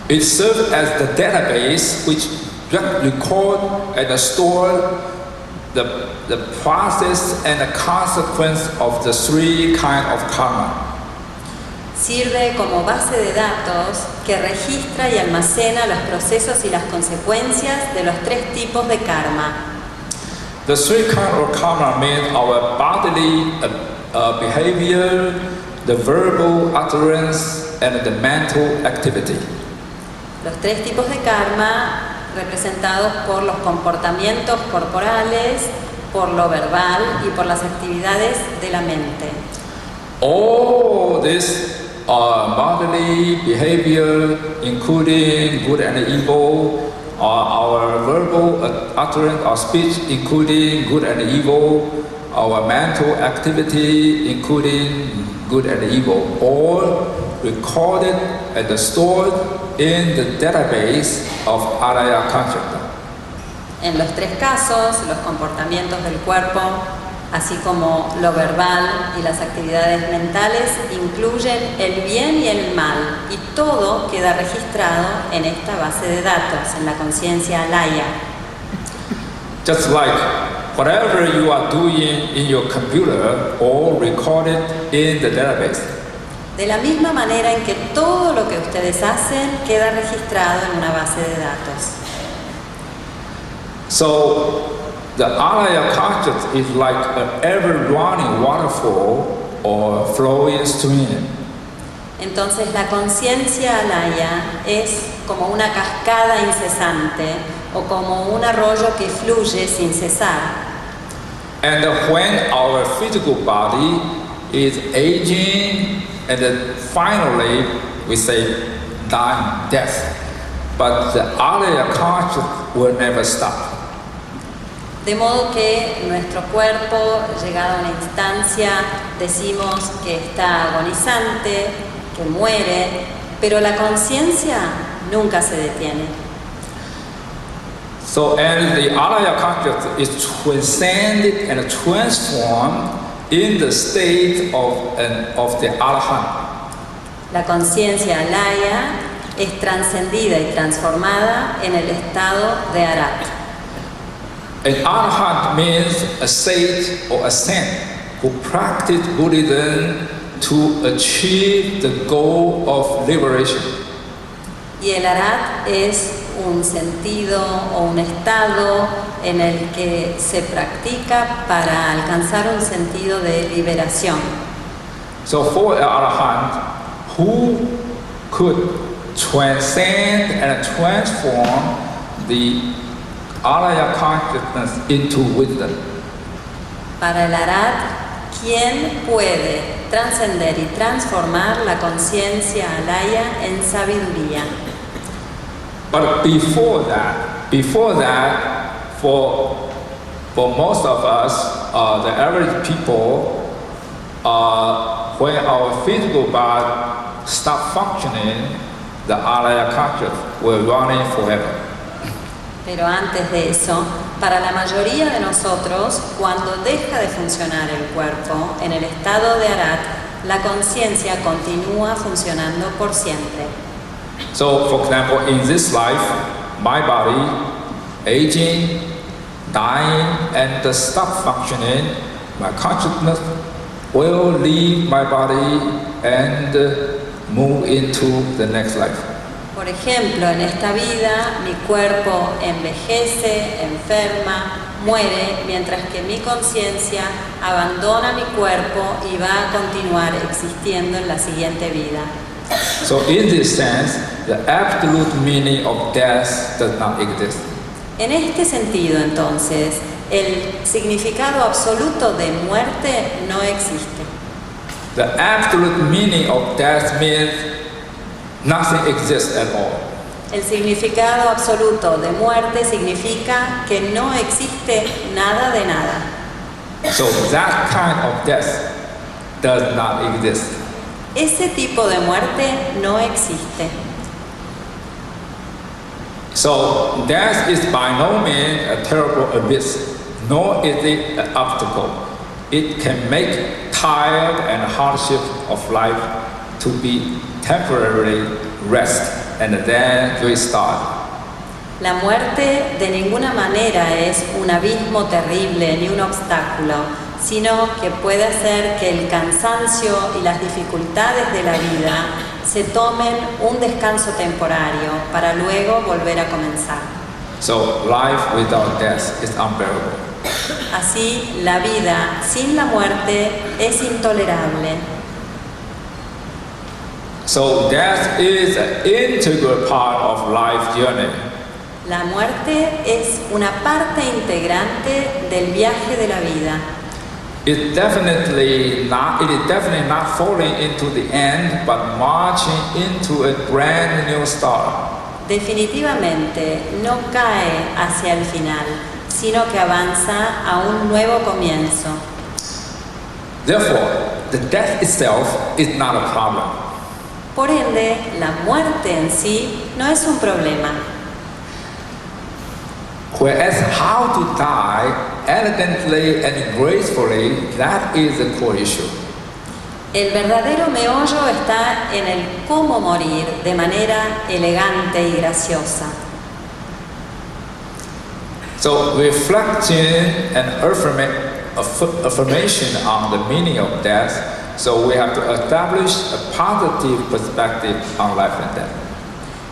It serves as the database which record and store the process and the consequence of the 3 kinds of karma. Sirve como base de datos que registra y almacena los procesos y las consecuencias de los 3 tipos de karma. The 3 kinds of karma mean our bodily behavior, the verbal utterance, and the mental activity. Los 3 tipos de karma representados por los comportamientos corporales, por lo verbal y por las actividades de la mente. All this bodily behavior, including good and evil, our verbal utterance, our speech, including good and evil, our mental activity, including good and evil, all recorded and stored in the database of Alaya consciousness. En los 3 casos, los comportamientos del cuerpo, así como lo verbal y las actividades mentales, incluyen el bien y el mal, y todo queda registrado en esta base de datos, en la conciencia alaya. Just like whatever you are doing in your computer, all recorded in the database. De la misma manera en que todo lo que ustedes hacen queda registrado en una base de datos. So the Alaya consciousness is like an ever-running waterfall or flowing stream. Entonces la conciencia alaya es como una cascada incesante o como un arroyo que fluye sin cesar. And when our physical body is aging, and then finally we say dying, death, but the Alaya consciousness will never stop. De modo que nuestro cuerpo, llegado a una instancia, decimos que está agonizante, que muere, pero la conciencia nunca se detiene. So, and the Alaya consciousness is transcended and transformed in the state of the Arahant. La conciencia alaya es trascendida y transformada en el estado de Arat. An Arahant means a sage or a saint who practiced Buddhism to achieve the goal of liberation. Y el Arat es un sentido o un estado en el que se practica para alcanzar un sentido de liberación. So for an Arahant who could transcend and transform the Alaya consciousness into wisdom. Para el Arat, ¿quién puede trascender y transformar la conciencia alaya en sabiduría? But before that, for most of us, the average people, when our physical body stop functioning, the alaya culture will run it forever. Pero antes de eso, para la mayoría de nosotros, cuando deja de funcionar el cuerpo en el estado de Arat, la conciencia continúa funcionando por siempre. So, for example, in this life, my body aging, dying, and stop functioning, my consciousness will leave my body and move into the next life. Por ejemplo, en esta vida mi cuerpo envejece, enferma, muere, mientras que mi conciencia abandona mi cuerpo y va a continuar existiendo en la siguiente vida. So in this sense, the absolute meaning of death does not exist. En este sentido, entonces, el significado absoluto de muerte no existe. The absolute meaning of death means nothing exists at all. El significado absoluto de muerte significa que no existe nada de nada. So that kind of death does not exist. Ese tipo de muerte no existe. So death is by no means a terrible abyss, nor is it an obstacle. It can make tired and hardship of life to be temporarily rest and then restart. La muerte de ninguna manera es un abismo terrible ni un obstáculo, sino que puede hacer que el cansancio y las dificultades de la vida se tomen un descanso temporario para luego volver a comenzar. So life without death is unbearable. Así, la vida sin la muerte es intolerable. So death is an integral part of life journey. La muerte es una parte integrante del viaje de la vida. It is definitely not falling into the end, but marching into a brand new start. Definitivamente no cae hacia el final, sino que avanza a un nuevo comienzo. Therefore, the death itself is not a problem. Por ende, la muerte en sí no es un problema. Whereas how to die elegantly and gracefully, that is the core issue. El verdadero meollo está en el cómo morir de manera elegante y graciosa. So reflecting and affirmation on the meaning of death, so we have to establish a positive perspective on life and death.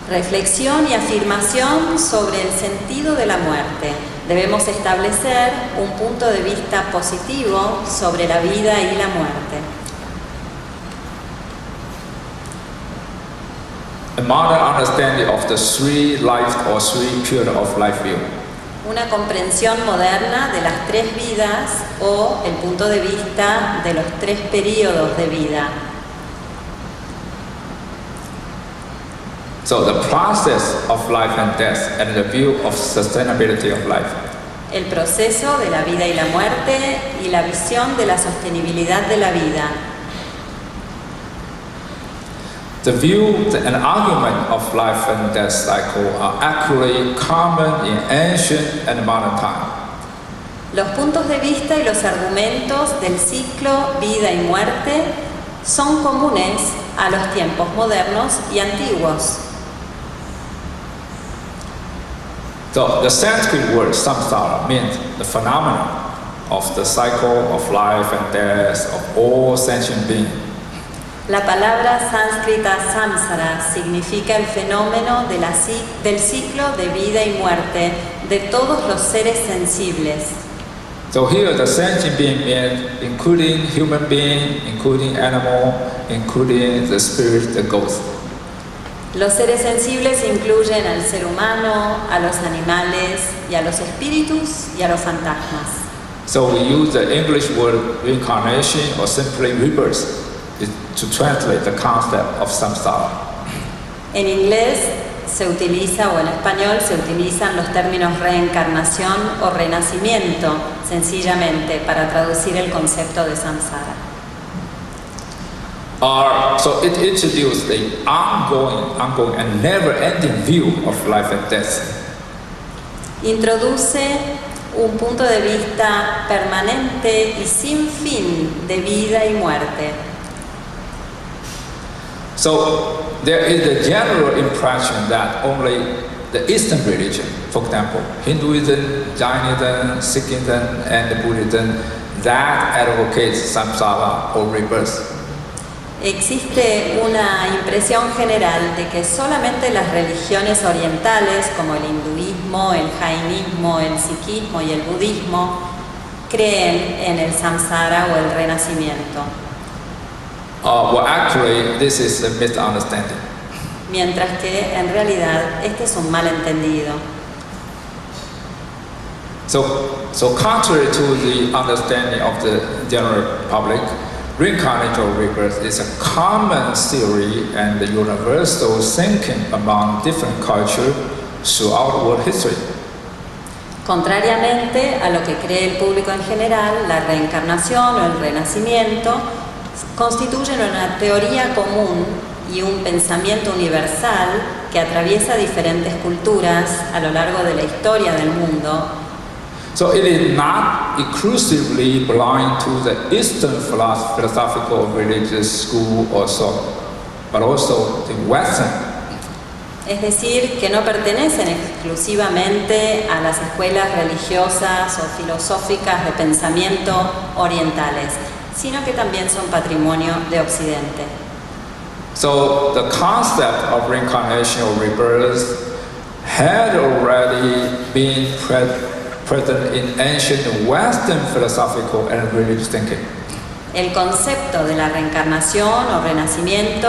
Reflexión y afirmación sobre el sentido de la muerte. Debemos establecer un punto de vista positivo sobre la vida y la muerte. A modern understanding of the three life or three period of life view. Una comprensión moderna de las tres vidas o el punto de vista de los tres períodos de vida. So the process of life and death and the view of sustainability of life. El proceso de la vida y la muerte y la visión de la sostenibilidad de la vida. The view and argument of life and death cycle are actually common in ancient and modern time. Los puntos de vista y los argumentos del ciclo vida y muerte son comunes a los tiempos modernos y antiguos. So the Sanskrit word samsara means the phenomenon of the cycle of life and death of all sentient beings. La palabra sánscrita samsara significa el fenómeno del ciclo de vida y muerte de todos los seres sensibles. So here the sentient being means including human being, including animal, including the spirit, the ghost. Los seres sensibles incluyen al ser humano, a los animales y a los espíritus y a los fantasmas. So we use the English word reincarnation or simply rebirth to translate the concept of samsara. En inglés se utiliza, o en español se utilizan los términos reencarnación o renacimiento, sencillamente para traducir el concepto de samsara. So it introduced the ongoing and never-ending view of life and death. Introduce un punto de vista permanente y sin fin de vida y muerte. So there is a general impression that only the Eastern religion, for example, Hinduism, Jainism, Sikhism, and Buddhism, that advocates samsara or rebirth. Existe una impresión general de que solamente las religiones orientales como el hinduismo, el jainismo, el sikhismo y el budismo creen en el samsara o el renacimiento. Well, actually, this is a misunderstanding. Mientras que en realidad este es un malentendido. So contrary to the understanding of the general public, reincarnation or rebirth is a common theory and universal thinking among different cultures throughout world history. Contrariamente a lo que cree el público en general, la reencarnación o el renacimiento constituyen una teoría común y un pensamiento universal que atraviesa diferentes culturas a lo largo de la historia del mundo. So it is not exclusively belonging to the Eastern philosophical religious school or so, but also the Western. Es decir, que no pertenecen exclusivamente a las escuelas religiosas o filosóficas de pensamiento orientales, sino que también son patrimonio de Occidente. So the concept of reincarnation or rebirth had already been present in ancient Western philosophical and religious thinking. El concepto de la reencarnación o renacimiento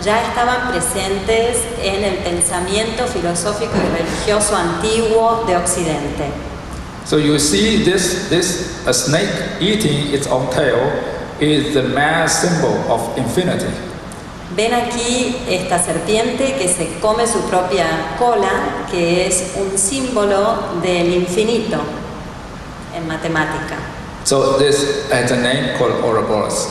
ya estaban presentes en el pensamiento filosófico y religioso antiguo de Occidente. So you see a snake eating its own tail is the mass symbol of infinity. Ven aquí esta serpiente que se come su propia cola, que es un símbolo del infinito en matemática. So this has a name called Ouroboros.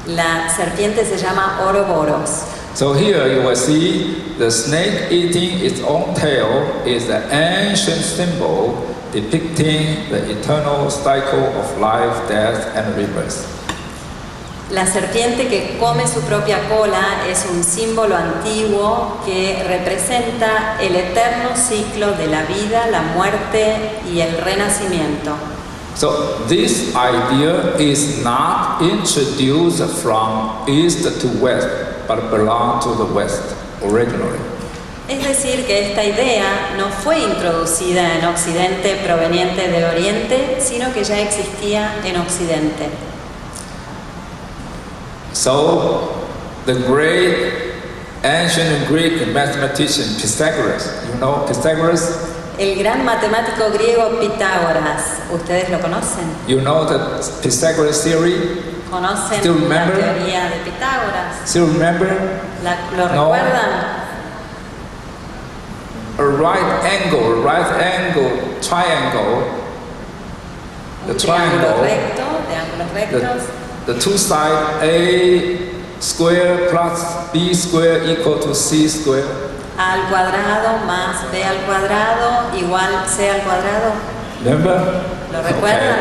La serpiente se llama Ouroboros. So here you will see the snake eating its own tail is the ancient symbol depicting the eternal cycle of life, death, and rebirth. La serpiente que come su propia cola es un símbolo antiguo que representa el eterno ciclo de la vida, la muerte y el renacimiento. So this idea is not introduced from east to west, but belongs to the west originally. Es decir, que esta idea no fue introducida en Occidente proveniente de Oriente, sino que ya existía en Occidente. So the great ancient Greek mathematician Pythagoras, you know Pythagoras? El gran matemático griego Pitágoras, ¿ustedes lo conocen? You know the Pythagoras theory? ¿Conocen Still la remember? teoría de Pitágoras? Still remember? ¿Lo No. recuerdan? A right angle triangle. The Un triángulo triangle. recto, de ángulos rectos. The two sides, A square plus B square equal to C square. A al cuadrado más B al cuadrado igual C al cuadrado. Remember? ¿Lo recuerdan?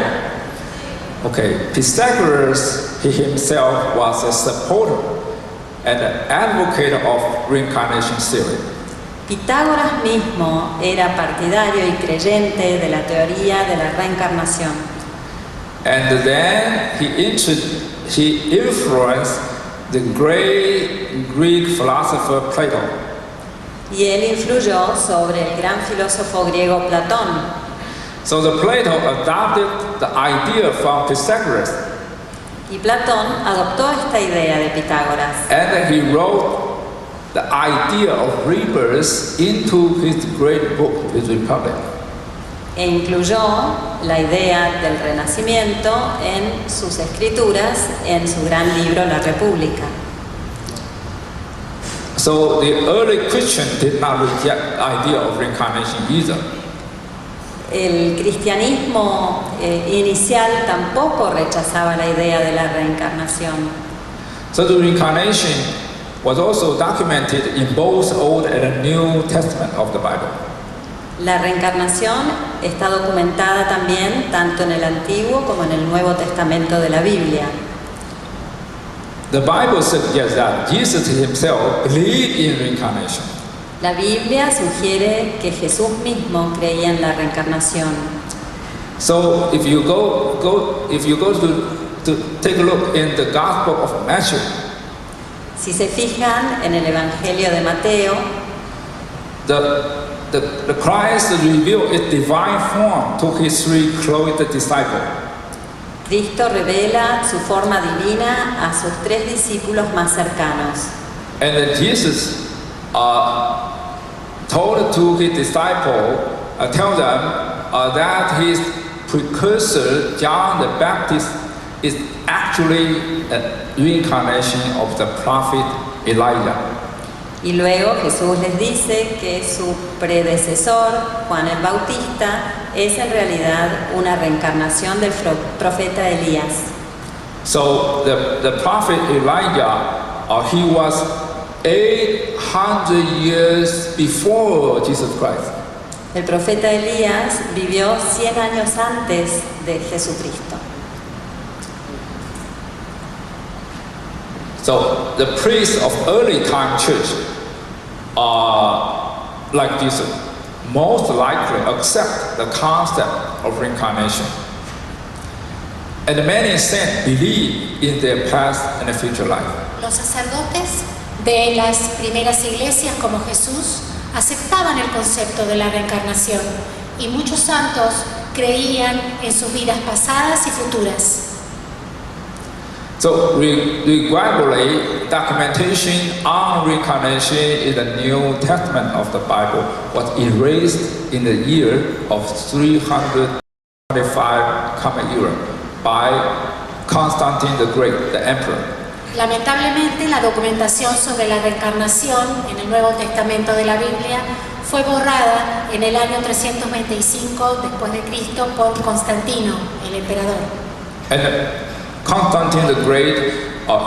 Okay. Pythagoras, he himself was a supporter and an advocate of reincarnation theory. Pitágoras mismo era partidario y creyente de la teoría de la reencarnación. And then he influenced the great Greek philosopher Plato. Y él influyó sobre el gran filósofo griego Platón. So the Plato adopted the idea from Pythagoras, Y Platón adoptó esta idea de Pitágoras. and he wrote the idea of rebirth into his great book, his Republic. E incluyó la idea del renacimiento en sus escrituras, en su gran libro La República. So the early Christian did not reject the idea of reincarnation either. El cristianismo inicial tampoco rechazaba la idea de la reencarnación. So the reincarnation was also documented in both Old and New Testament of the Bible. La reencarnación está documentada también tanto en el Antiguo como en el Nuevo Testamento de la Biblia. The Bible suggests that Jesus himself believed in reincarnation. La Biblia sugiere que Jesús mismo creía en la reencarnación. So if you go to take a look in the Gospel of Matthew, Si se fijan en el Evangelio de Mateo, the Christ revealed its divine form to his three clothed disciples. Cristo revela su forma divina a sus 3 discípulos más cercanos. And then Jesus told to his disciples, tell them that his precursor, John the Baptist, is actually a reincarnation of the prophet Elijah. Y luego Jesús les dice que su predecesor, Juan el Bautista, es en realidad una reencarnación del profeta Elías. So the prophet Elijah, he was 800 years before Jesus Christ. El profeta Elías vivió 100 años antes de Jesucristo. So the priests of early time church, like Jesus, most likely accept the concept of reincarnation. And many saints believe in their past and future life. Los sacerdotes de las primeras iglesias como Jesús aceptaban el concepto de la reencarnación y muchos santos creían en sus vidas pasadas y futuras. So regretfully, documentation on reincarnation in the New Testament of the Bible was erased in the year of 325 Common Era by Constantine the Great, the emperor. Lamentablemente, la documentación sobre la reencarnación en el Nuevo Testamento de la Biblia fue borrada en el año 325 después de Cristo por Constantino, el emperador. And Constantine the Great,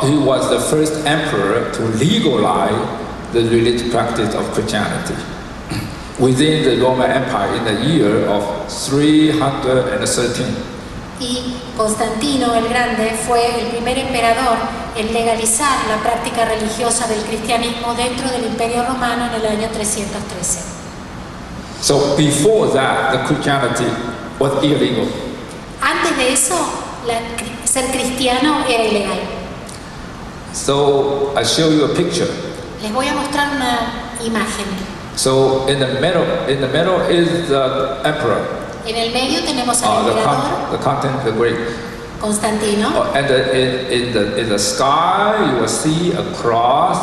he was the first emperor to legalize the religious practice of Christianity within the Roman Empire in the year of 313. Y Constantino el Grande fue el primer emperador en legalizar la práctica religiosa del cristianismo dentro del Imperio Romano en el año 313. So before that, the Christianity was illegal. Antes de eso, ser cristiano era ilegal. So I show you a picture. Les voy a mostrar una imagen. So in the middle is the emperor. En el medio tenemos al emperador, the Constantine the Great. Constantino. And in the sky, you will see a cross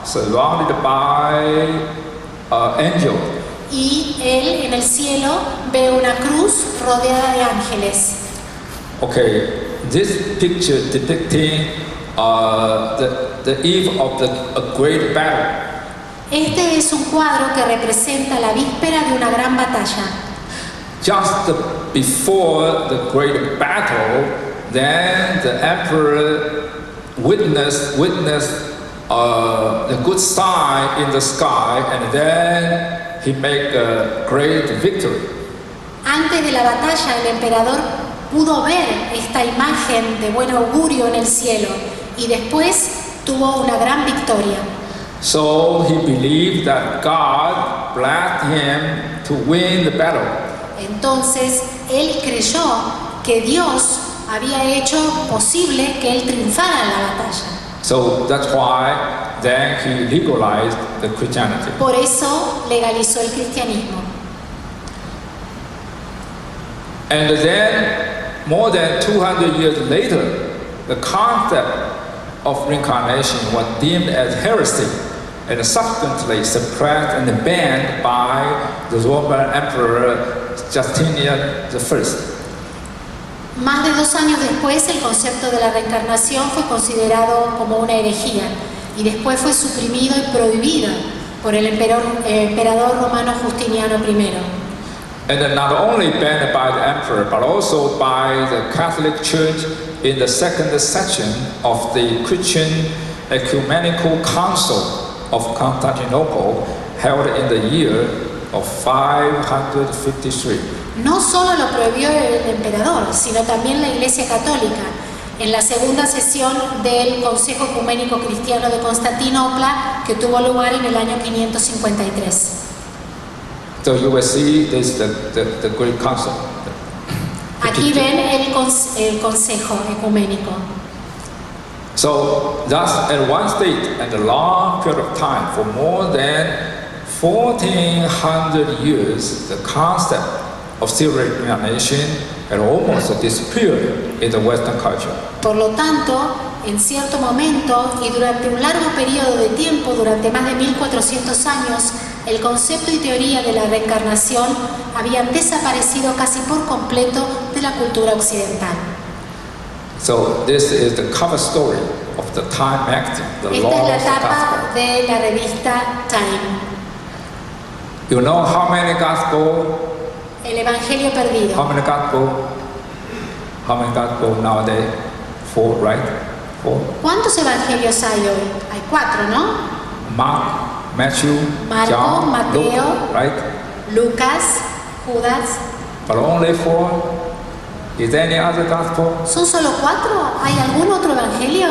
surrounded by angels. Y él en el cielo ve una cruz rodeada de ángeles. Okay, this picture depicting the eve of a great battle. Este es un cuadro que representa la víspera de una gran batalla. Just before the great battle, then the emperor witnessed the good sign in the sky, and then he made a great victory. Antes de la batalla, el emperador pudo ver esta imagen de buen augurio en el cielo y después tuvo una gran victoria. So he believed that God blessed him to win the battle. Entonces él creyó que Dios había hecho posible que él triunfara en la batalla. So that's why then he legalized the Christianity. Por eso legalizó el cristianismo. And then, more than 200 years later, the concept of reincarnation was deemed as heresy and subsequently suppressed and banned by the Roman Emperor Justinian I. Más de 2 años después, el concepto de la reencarnación fue considerado como una herejía y después fue suprimido y prohibido por el emperador romano Justiniano I. And then not only banned by the emperor, but also by the Catholic Church in the second section of the Christian ecumenical council of Constantinople held in the year of 553. No solo lo prohibió el emperador, sino también la Iglesia Católica, en la segunda sesión del Consejo Ecuménico Cristiano de Constantinopla, que tuvo lugar en el año 553. So you will see this the great council. Aquí ven el Consejo Ecuménico. So thus at one state and a long period of time, for more than 1400 years, the concept of serial reincarnation had almost disappeared in the Western culture. Por lo tanto, en cierto momento y durante un largo periodo de tiempo, durante más de 1400 años, el concepto y teoría de la reencarnación habían desaparecido casi por completo de la cultura occidental. So this is the cover story of the Time magazine, the Esta es la Lost tapa Gospel. de la revista Time, You know how many gospel? el Evangelio Perdido. How many gospel? How many gospel nowadays? 4, right? 4. ¿Cuántos evangelios hay hoy? Hay 4, ¿no? Mark, Matthew, Marco, John, Mateo. Luke, right? Lucas, Judas. But only 4. Is there any other gospel? ¿Son solo 4? ¿Hay algún otro evangelio?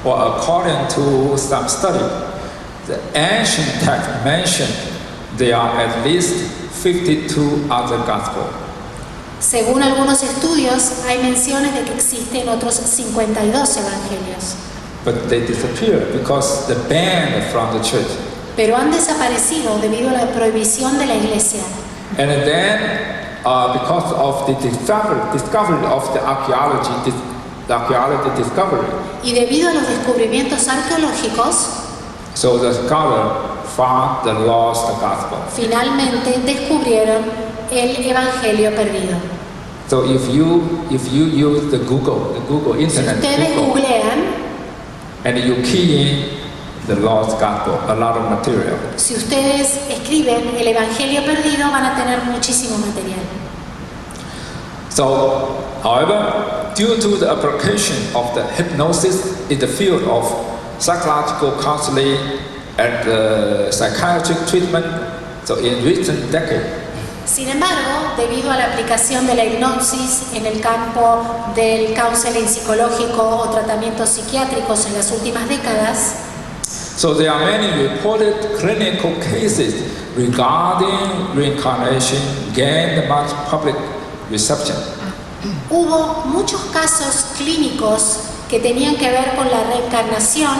Well, according to some study, the ancient text mentioned there are at least 52 other gospels. Según algunos estudios, hay menciones de que existen otros 52 evangelios, But they disappeared because the ban from the church. pero han desaparecido debido a la prohibición de la Iglesia. And then, because of the discovery of the archaeology discovery, Y debido a los descubrimientos arqueológicos, so the scholar found the lost gospel. finalmente descubrieron el Evangelio perdido. So if you use the Google Si internet, ustedes Google, googlean, and you key in the lost gospel, a lot of material. si ustedes escriben el Evangelio perdido, van a tener muchísimo material. So, however, due to the application of the hypnosis in the field of psychological counseling and psychiatric treatment, so in recent decades, Sin embargo, debido a la aplicación de la hipnosis en el campo del counseling psicológico o tratamientos psiquiátricos en las últimas décadas, so there are many reported clinical cases regarding reincarnation gained much public reception. hubo muchos casos clínicos que tenían que ver con la reencarnación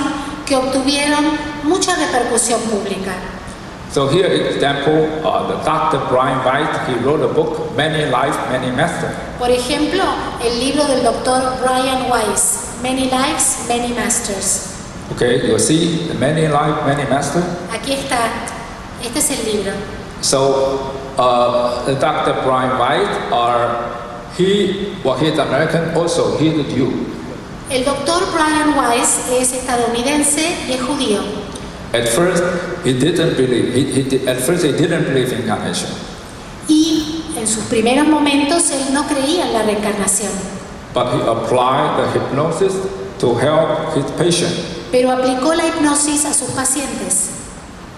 que obtuvieron mucha repercusión pública. So here, example, the Dr. Brian White, he wrote a book, Many Lives, Many Masters. Por ejemplo, el libro del doctor Brian Weiss, Many Lives, Many Masters. Okay, you see, the Many Lives, Many Masters. Aquí está, este es el libro. So, the Dr. Brian White, he's American, also he's a Jew. El doctor Brian Weiss es estadounidense y es judío. At first, he didn't believe. He didn't believe in incarnation. Y en sus primeros momentos él no creía en la reencarnación, But he applied the hypnosis to help his patient, pero aplicó la hipnosis a sus pacientes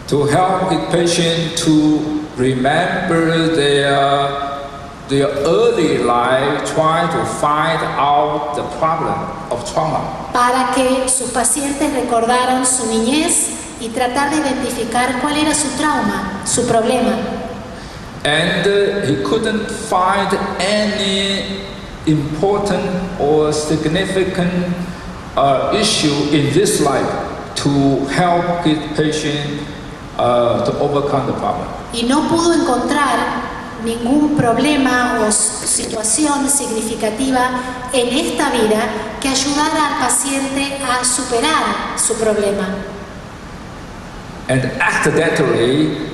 to help his patient to remember their early life, trying to find out the problem of trauma. para que sus pacientes recordaran su niñez y tratar de identificar cuál era su trauma, su problema. And he couldn't find any important or significant issue in this life to help his patient to overcome the problem. Y no pudo encontrar ningún problema o situación significativa en esta vida que ayudara al paciente a superar su problema. And accidentally,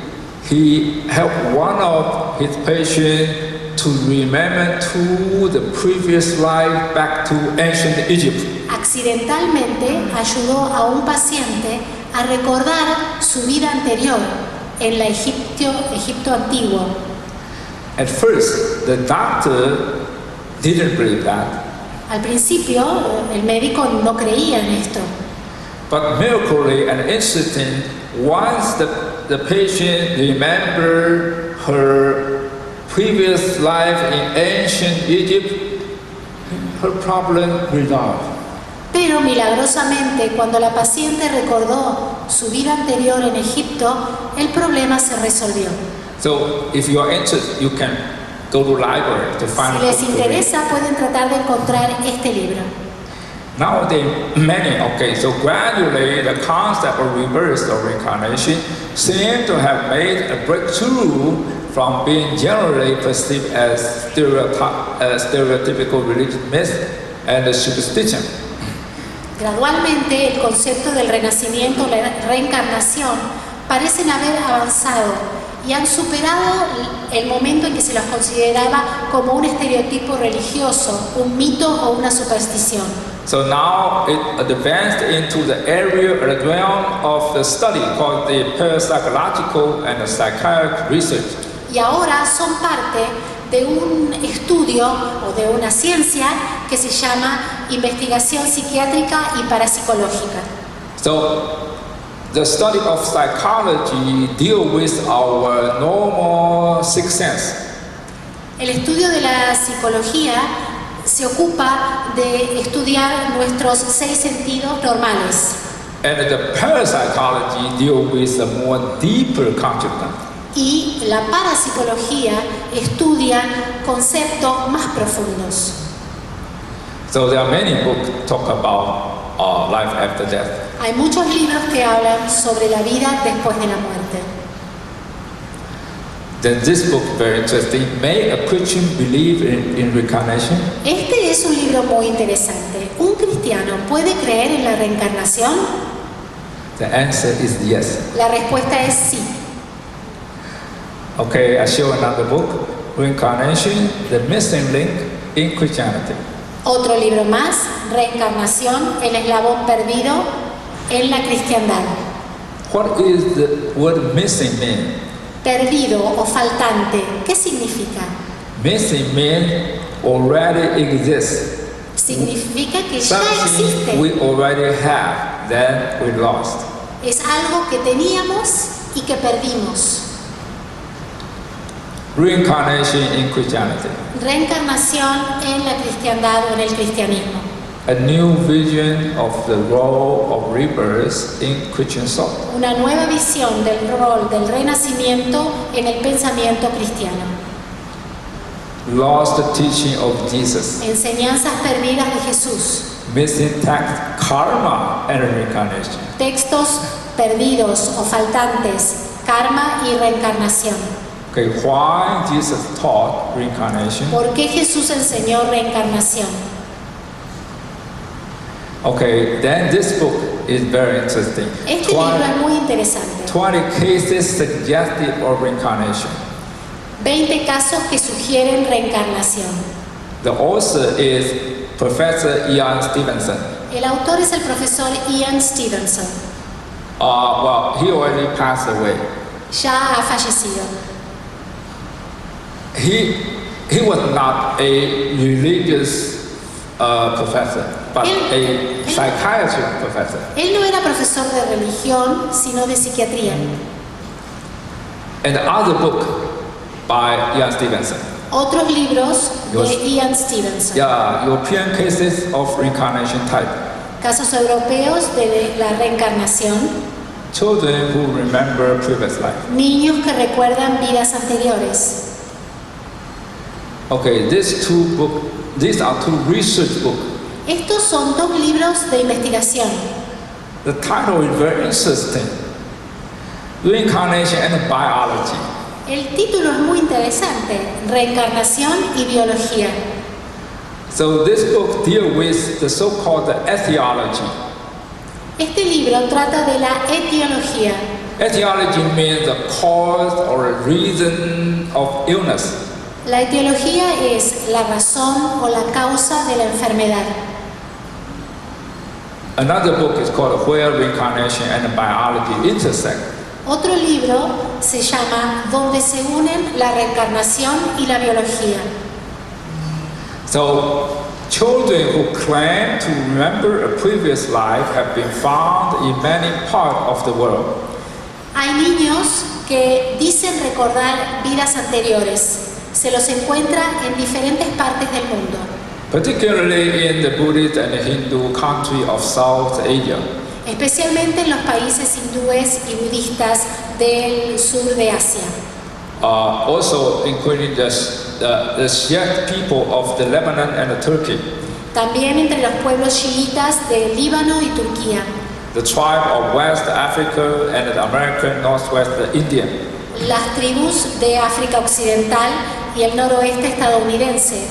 he helped one of his patients to remember to the previous life back to ancient Egypt. Accidentalmente ayudó a un paciente a recordar su vida anterior en la Egipto antiguo. At first, the doctor didn't believe that. Al principio, el médico no creía en esto, But miraculously and interesting, once the patient remembered her previous life in ancient Egypt, her problem resolved. Pero milagrosamente, cuando la paciente recordó su vida anterior en Egipto, el problema se resolvió. So if you are interested, you can go to library to find. Si les interesa, pueden tratar de encontrar este libro. Nowadays, many, so gradually the concept of rebirth or reincarnation seems to have made a breakthrough from being generally perceived as stereotypical religious myth and superstition. Gradualmente, el concepto del renacimiento, la reencarnación, parecen haber avanzado y han superado el momento en que se los consideraba como un estereotipo religioso, un mito o una superstición. So now it advanced into the area or the realm of the study called the parapsychological and psychiatric research. Y ahora son parte de un estudio o de una ciencia que se llama investigación psiquiátrica y parapsicológica. So the study of psychology deals with our normal sixth sense. El estudio de la psicología se ocupa de estudiar nuestros 6 sentidos normales. And the parapsychology deals with a more deeper consciousness. Y la parapsicología estudia conceptos más profundos. So there are many books talk about life after death. Hay muchos libros que hablan sobre la vida después de la muerte. Then this book very interesting. May a Christian believe in reincarnation? Este es un libro muy interesante. ¿Un cristiano puede creer en la reencarnación? The answer is yes. La respuesta es sí. Okay, I show another book, Reincarnation, the Missing Link in Christianity. Otro libro más, Reencarnación, el eslabón perdido en la cristiandad. What is the word missing mean? Perdido o faltante, ¿qué significa? Missing mean already exists. Significa que ya Something existe. we already have, then we lost. Es algo que teníamos y que perdimos. Reincarnation in Christianity. Reencarnación en la cristiandad o en el cristianismo. A new vision of the role of rebirth in Christian soul. Una nueva visión del rol del renacimiento en el pensamiento cristiano. Lost teaching of Jesus. Enseñanzas perdidas de Jesús. Missing text, karma and reincarnation. Textos perdidos o faltantes, karma y reencarnación. Okay, why Jesus taught reincarnation? ¿Por qué Jesús enseñó reencarnación? Okay, then this book is very interesting. Este libro es muy interesante. 20 cases suggestive of reincarnation. 20 casos que sugieren reencarnación. The author is Professor Ian Stevenson. El autor es el profesor Ian Stevenson. Well, he already passed away. Ya ha fallecido. He was not a religious professor, but a psychiatry professor. Él no era profesor de religión, sino de psiquiatría. And the other book by Ian Stevenson. Otros libros de Ian Stevenson. Yeah, European cases of reincarnation type. Casos europeos de la reencarnación. Children who remember previous life. Niños que recuerdan vidas anteriores. Okay, these are two research books. Estos son 2 libros de investigación. The title is very interesting. Reincarnation and Biology. El título es muy interesante, Reencarnación y Biología. So this book deals with the so-called etiology. Este libro trata de la etiología. Etiology means the cause or the reason of illness. La etiología es la razón o la causa de la enfermedad. Another book is called Where Reincarnation and Biology Intersect. Otro libro se llama Donde se unen la reencarnación y la biología. So Children who claim to remember a previous life have been found in many parts of the world. Hay niños que dicen recordar vidas anteriores. Se los encuentra en diferentes partes del mundo. Particularly in the Buddhist and Hindu country of South Asia. Especialmente en los países hindúes y budistas del sur de Asia. Also including the Shiite people of the Lebanon and Turkey. También entre los pueblos chiitas de Líbano y Turquía. The tribe of West Africa and the American Northwest India. Las tribus de África Occidental y el noroeste estadounidense,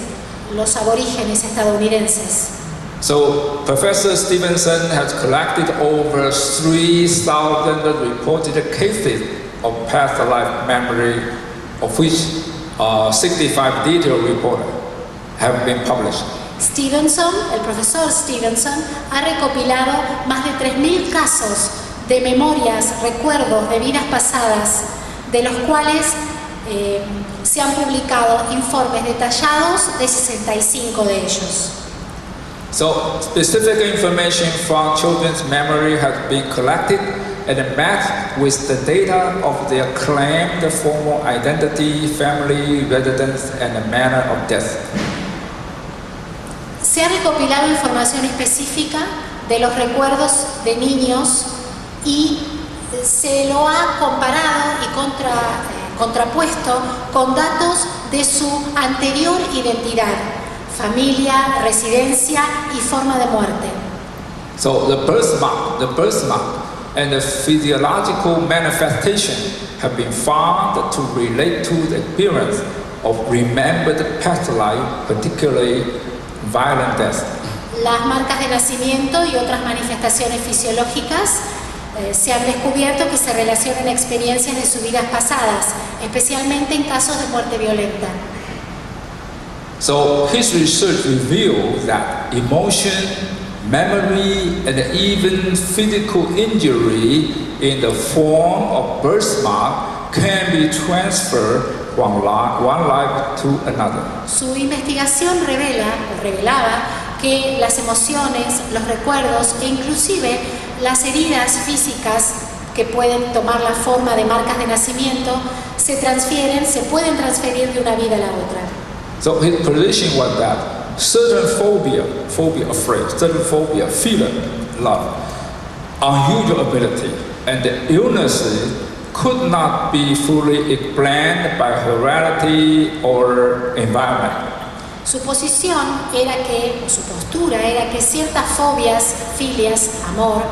los aborígenes estadounidenses. So Professor Stevenson has collected over 3,000 reported cases of past life memory, of which 65 detailed reports have been published. Stevenson, el profesor Stevenson, ha recopilado más de 3.000 casos de memorias, recuerdos de vidas pasadas, de los cuales se han publicado informes detallados de 65 de ellos. So specific information from children's memory has been collected and matched with the data of their claimed formal identity, family, residence, and the manner of death. Se ha recopilado información específica de los recuerdos de niños y se lo ha comparado y contrapuesto con datos de su anterior identidad, familia, residencia y forma de muerte. So the birthmark and the physiological manifestation have been found to relate to the appearance of remembered past life, particularly violent death. Las marcas de nacimiento y otras manifestaciones fisiológicas se han descubierto que se relacionan a experiencias de sus vidas pasadas, especialmente en casos de muerte violenta. So his research revealed that emotion, memory, and even physical injury in the form of birthmark can be transferred from one life to another. Su investigación revelaba que las emociones, los recuerdos e inclusive las heridas físicas que pueden tomar la forma de marcas de nacimiento se pueden transferir de una vida a la otra. So his position was that certain phobia, afraid, certain phobia, fear, love, unusual ability, and the illnesses could not be fully explained by heredity or environment. Su postura era que ciertas fobias, filias, amor,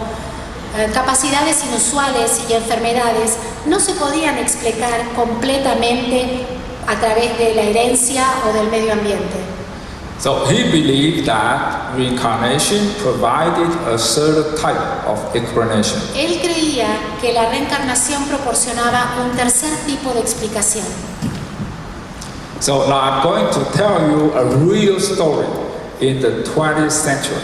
capacidades inusuales y enfermedades no se podían explicar completamente a través de la herencia o del medio ambiente. So he believed that reincarnation provided a certain type of explanation. Él creía que la reencarnación proporcionaba un tercer tipo de explicación. So now I'm going to tell you a real story in the 20th century.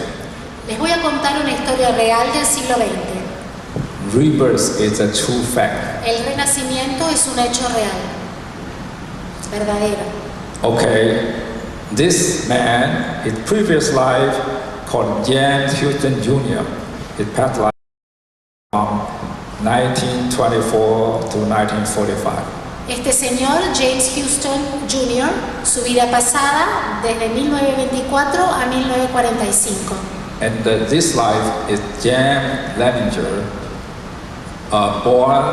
Les voy a contar una historia real del siglo XX. Rebirth is a true fact. El renacimiento es un hecho real, verdadero. Okay, this man, his previous life, called James Houston Jr., his past life from 1924 to 1945. Este señor, James Houston Jr., su vida pasada desde 1924 a 1945. And this life is James Leninger, born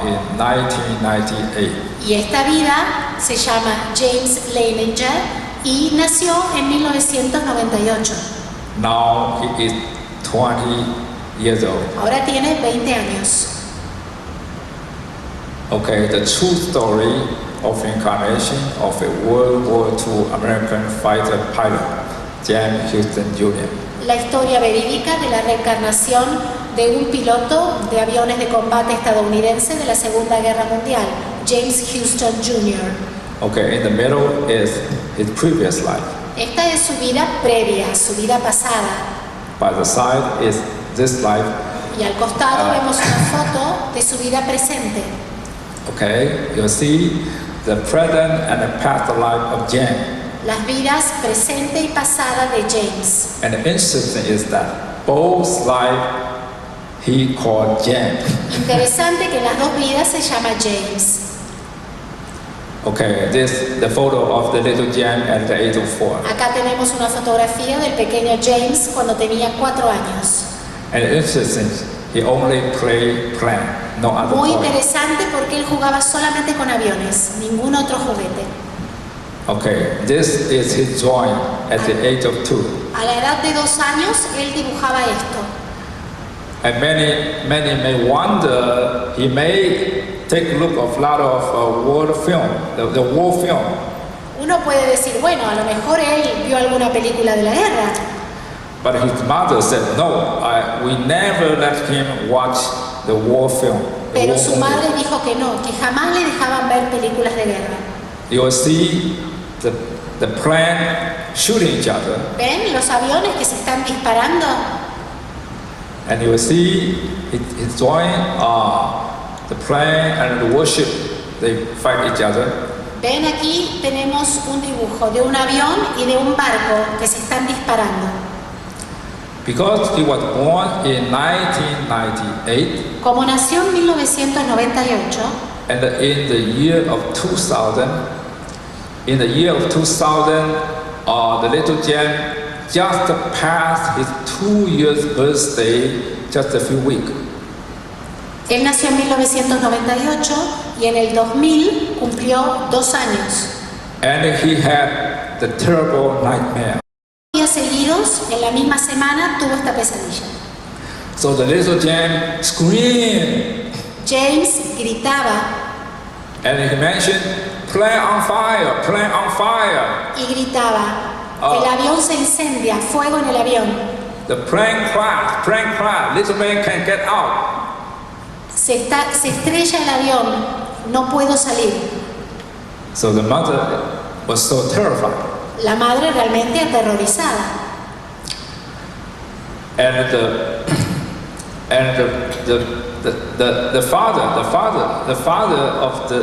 in 1998. Y esta vida se llama James Leininger y nació en 1998. Now he is 20 years old. Ahora tiene 20 años. Okay, the true story of reincarnation of a World War II American fighter pilot, James Houston Jr. La historia verídica de la reencarnación de un piloto de aviones de combate estadounidense de la Segunda Guerra Mundial, James Houston Jr. Okay, in the middle is his previous life. Esta es su vida previa, su vida pasada. By the side is this life. Y al costado vemos una foto de su vida presente. Okay, you see the present and the past life of James. las vidas presente y pasada de James. And the interesting is that both life he called Jan. Interesante que las dos vidas se llama James. Okay, this the photo of the little Jan at the age of 4. Acá tenemos una fotografía del pequeño James cuando tenía 4 años. And interesting, he only played plane, no other Muy toy. interesante porque él jugaba solamente con aviones, ningún otro juguete. Okay, this is his drawing at the age of 2. A la edad de 2 años, él dibujaba esto. And many may wonder, he may take a look of a lot of war film, the war film. Uno puede decir, bueno, a lo mejor él vio alguna película de la guerra, But his mother said, no, we never let him watch the war film. the pero war su movie." madre dijo que no, que jamás le dejaban ver películas de guerra. You will see the plane shooting each other, ¿Ven los aviones que se están disparando? and you will see his drawing the plane and the warship, they fight each other. Ven aquí tenemos un dibujo de un avión y de un barco que se están disparando. Because he was born in 1998, Como nació en 1998, and in the year of 2000, the little Jan just passed his 2 years birthday just a few weeks. él nació en 1998 y en el 2000 cumplió 2 años. And he had the terrible nightmare. Días seguidos, en la misma semana, tuvo esta pesadilla. So the little Jan screamed, James gritaba and he mentioned, plane on fire, plane on fire. y gritaba, el avión se incendia, fuego en el avión. The plane crashed, little man can't get out. Se estrella el avión, no puedo salir. So the mother was so terrified. La madre realmente aterrorizada. And the father of the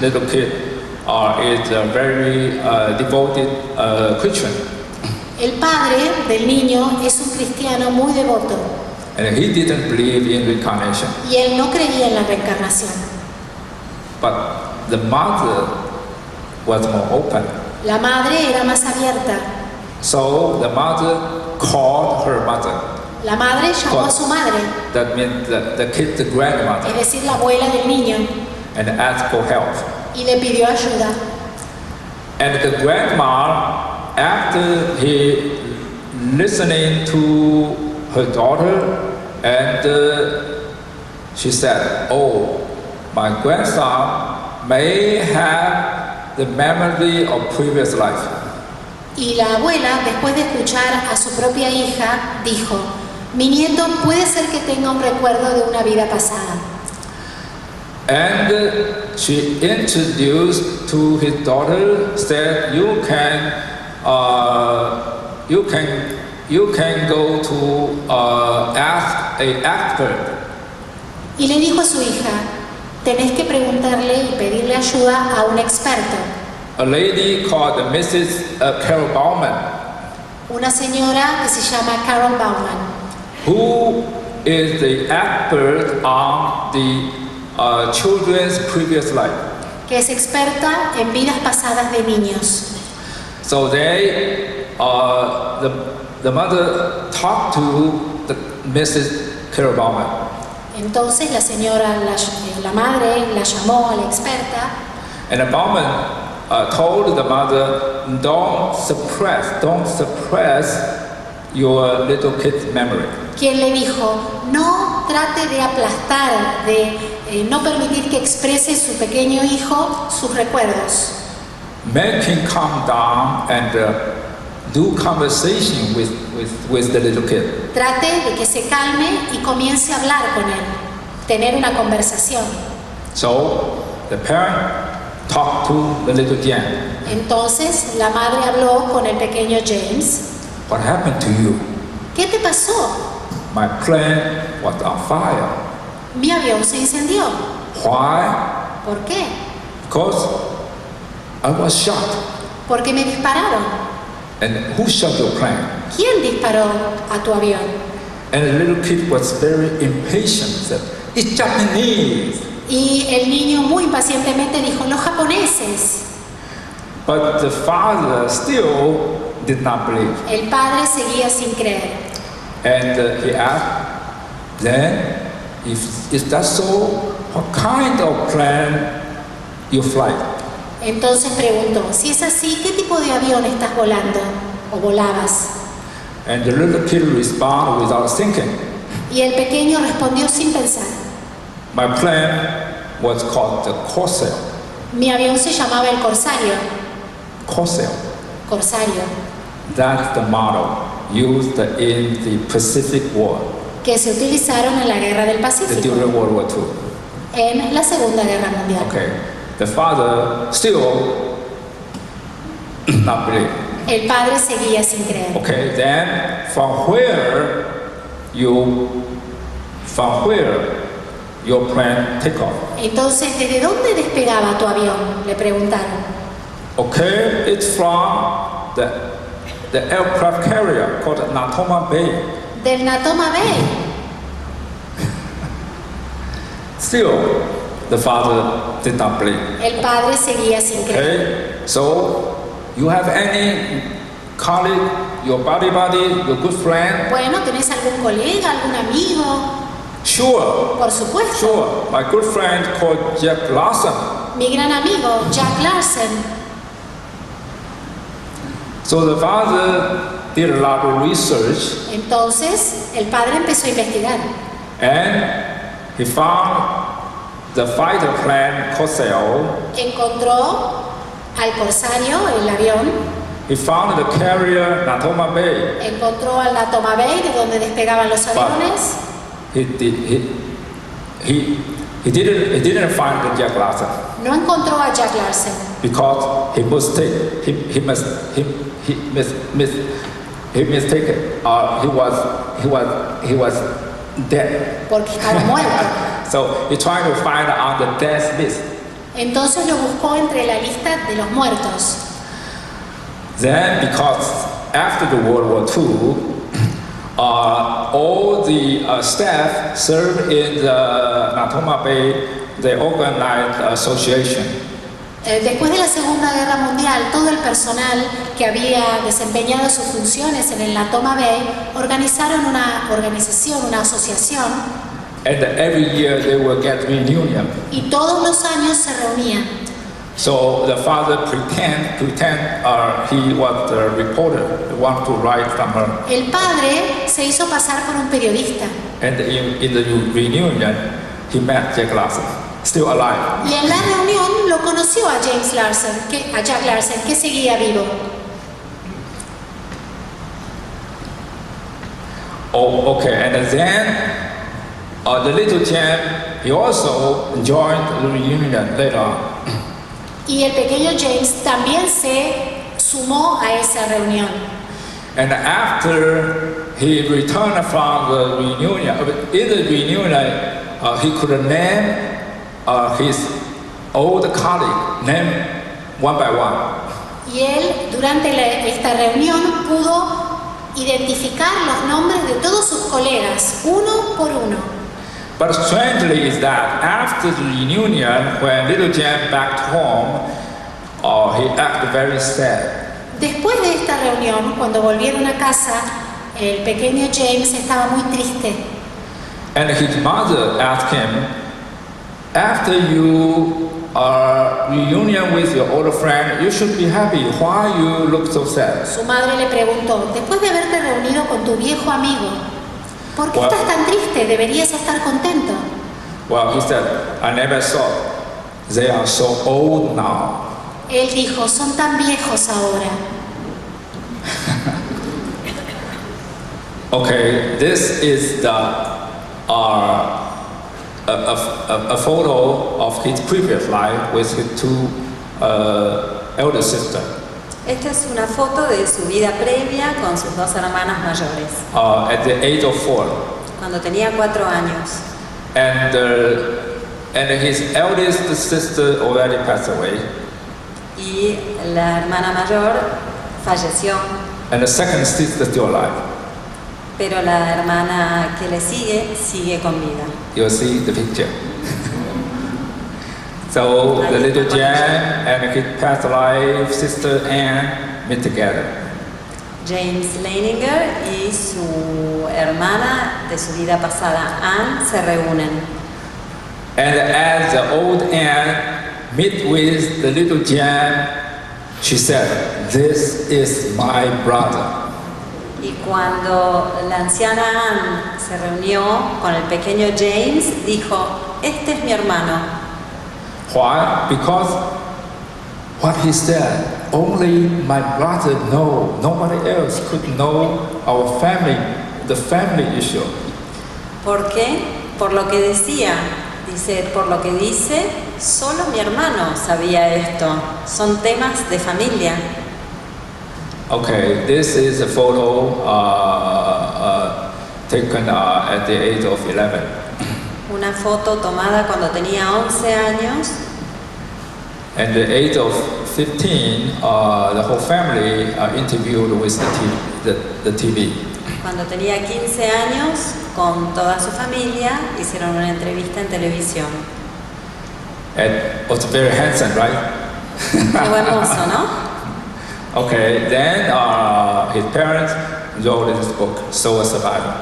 little kid is a very devoted Christian, El padre del niño es un cristiano muy devoto and he didn't believe in reincarnation. y él no creía en la reencarnación. But the mother was more open. La madre era más abierta. So the mother called her mother. La madre llamó a su madre, That means the kid, the grandmother, es decir, la abuela del niño, and asked for help. y le pidió ayuda. And the grandma, after he listening to her daughter, and she said, "Oh, my grandson may have the memory of previous life." Y la abuela, después de escuchar a su propia hija, dijo, mi nieto puede ser que tenga un recuerdo de una vida pasada. And she introduced to his daughter, said, "You can go to ask an expert." Y le dijo a su hija, tenés que preguntarle y pedirle ayuda a un experto. A lady called Mrs. Carol Bauman, Una señora que se llama Carol Bauman, who is the expert on the children's previous life. que es experta en vidas pasadas de niños. So the mother talked to the Mrs. Carol Bauman, Entonces la señora, la madre, la llamó a la experta and the Bauman told the mother, don't suppress your little kid's memory. quien le dijo, no trate de aplastar, de no permitir que exprese su pequeño hijo sus recuerdos. Make him calm down and do conversation with the little kid. Trate de que se calme y comience a hablar con él, tener una conversación. So the parent talked to the little Jan. Entonces la madre habló con el pequeño James. What happened to you? ¿Qué te pasó? My plane was on fire. Mi avión se incendió. Why? ¿Por qué? Because I was shot. Porque me dispararon. And who shot your plane? ¿Quién disparó a tu avión? And the little kid was very impatient, said, it's Japanese. Y el niño muy impacientemente dijo, los japoneses. But the father still did not believe. El padre seguía sin creer. And he asked, then, if that's so, what kind of plane you fly? Entonces preguntó, si es así, ¿qué tipo de avión estás volando o volabas? And the little kid responded without thinking. Y el pequeño respondió sin pensar. My plane was called the Corsair. Mi avión se llamaba el Corsario. Corsair. Corsario. That's the model used in the Pacific War. Que se utilizaron en la Guerra del Pacífico. During World War II. En la Segunda Guerra Mundial. Okay. The father still not believe. El padre seguía sin creer. Okay. Then from where your plane take off? Entonces, ¿desde dónde despegaba tu avión? Le preguntaron. Okay, it's from the aircraft carrier called Natoma Bay. Del Natoma Bay. Still, the father did not believe. El padre seguía sin creer. Okay, so you have any colleague, your buddy, your good friend? Bueno, ¿tenés algún colega, algún amigo? Sure. Por supuesto. Sure. My good friend called Jack Larson. Mi gran amigo, Jack Larson. So the father did a lot of research. Entonces, el padre empezó a investigar. And he found the fighter plane Corsair. Encontró al Corsario, el avión. He found the carrier Natoma Bay. Encontró al Natoma Bay, de donde despegaban los aviones. He didn't find the Jack Larson. No encontró a Jack Larson. Because he mistaken. He was dead. Porque estaba muerto. So he tried to find on the death list. Entonces lo buscó entre la lista de los muertos. Then, because after the World War II, all the staff served in the Natoma Bay, they organized an association. Después de la Segunda Guerra Mundial, todo el personal que había desempeñado sus funciones en el Natoma Bay organizaron una organización, una asociación. And every year they will get reunion. Y todos los años se reunían. So the father pretend he was the reporter, want to write from her. El padre se hizo pasar por un periodista. And in the reunion, he met Jack Larson, still alive. Y en la reunión lo conoció a Jack Larson, que seguía vivo. Oh, okay. And then the little Chen, he also joined the reunion later on. Y el pequeño James también se sumó a esa reunión. And after he returned from the reunion, in the reunion, he could name his old colleague, name one by one. Y él, durante esta reunión, pudo identificar los nombres de todos sus colegas, uno por uno. But strangely is that after the reunion, when little Jan back home, he acted very sad. Después de esta reunión, cuando volvieron a casa, el pequeño James estaba muy triste. And his mother asked him, after you reunion with your old friend, you should be happy. Why you look so sad? Su madre le preguntó, después de haberte reunido con tu viejo amigo, ¿por qué estás tan triste? Deberías estar contento. Well, he said, I never thought they are so old now. Él dijo, son tan viejos ahora. Okay, this is a photo of his previous life with his two elder sisters. Esta es una foto de su vida previa con sus dos hermanas mayores. At the age of 4. Cuando tenía 4 años. And his eldest sister already passed away. y la hermana mayor falleció, and the second sister is still alive. pero la hermana que le sigue con vida. You'll see the picture. So the little Jan and his past life sister Anne meet together. James Leininger y su hermana de su vida pasada, Anne, se reúnen. And as the old Anne meet with the little Jan, she said, "This is my brother." Y cuando la anciana Anne se reunió con el pequeño James, dijo, este es mi hermano. Why? Because what he said, only my brother know. Nobody else could know our family, the family issue. ¿Por qué? Por lo que decía. Dice, por lo que dice, solo mi hermano sabía esto. Son temas de familia. Okay, this is a photo taken at the age of 11. Una foto tomada cuando tenía 11 años. At the age of 15, the whole family interviewed with the TV. Cuando tenía 15 años, con toda su familia, hicieron una entrevista en televisión. And was very handsome, right? Qué buen mozo, ¿no? Okay, then his parents wrote this book, Soul Survivor.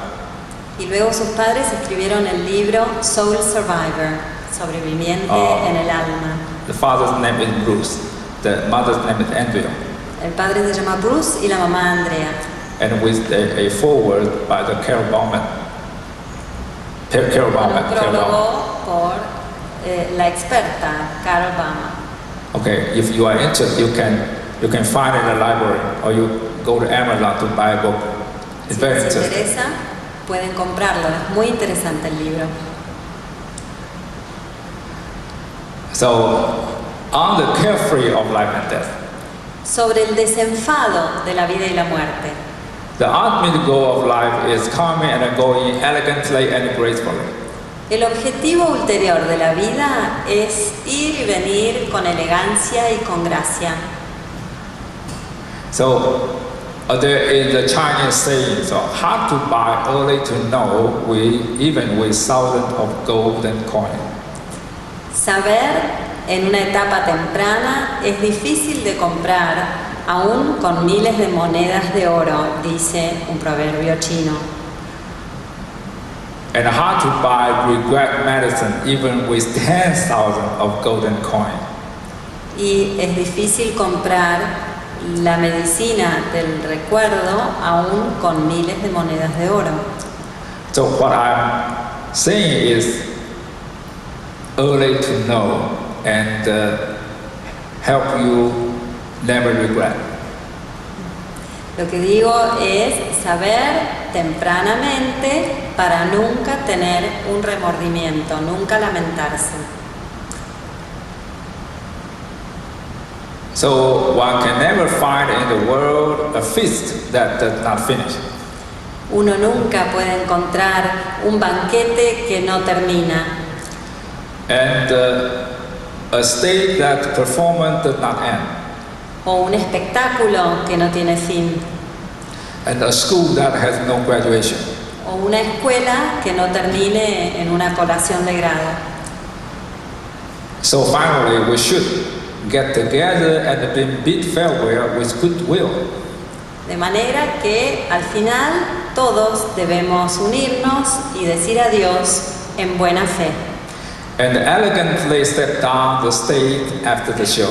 Y luego sus padres escribieron el libro Soul Survivor, sobreviviente en el alma. The father's name is Bruce. The mother's name is Andrea. El padre se llama Bruce y la mamá Andrea. And with a foreword by the Carol Bauman. Carol Con Bauman. un Carol Bauman. prólogo por la experta Carol Bauman. Okay, if you are interested, you can find it in the library or you go to Amazon to buy a book. It's Si very les interesting. interesa, pueden comprarlo. Es muy interesante el libro. So, on the carefree of life and death, Sobre el desenfado de la vida y la muerte. the ultimate goal of life is coming and going elegantly and gracefully. El objetivo ulterior de la vida es ir y venir con elegancia y con gracia. So, there is a Chinese saying, so hard to buy, early to know, even with thousands of golden coins. Saber en una etapa temprana es difícil de comprar, aún con miles de monedas de oro, dice un proverbio chino. And hard to buy regret medicine, even with 10,000 of golden coins. Y es difícil comprar la medicina del recuerdo, aún con miles de monedas de oro. So what I'm saying is early to know and help you never regret. Lo que digo es saber tempranamente para nunca tener un remordimiento, nunca lamentarse. So one can never find in the world a feast that does not finish. Uno nunca puede encontrar un banquete que no termina, And a state that performance does not end. o un espectáculo que no tiene fin, And a school that has no graduation. o una escuela que no termine en una colación de grado. So finally we should get together and bid farewell with goodwill. De manera que al final todos debemos unirnos y decir adiós en buena fe. And elegantly step down the stage after the show.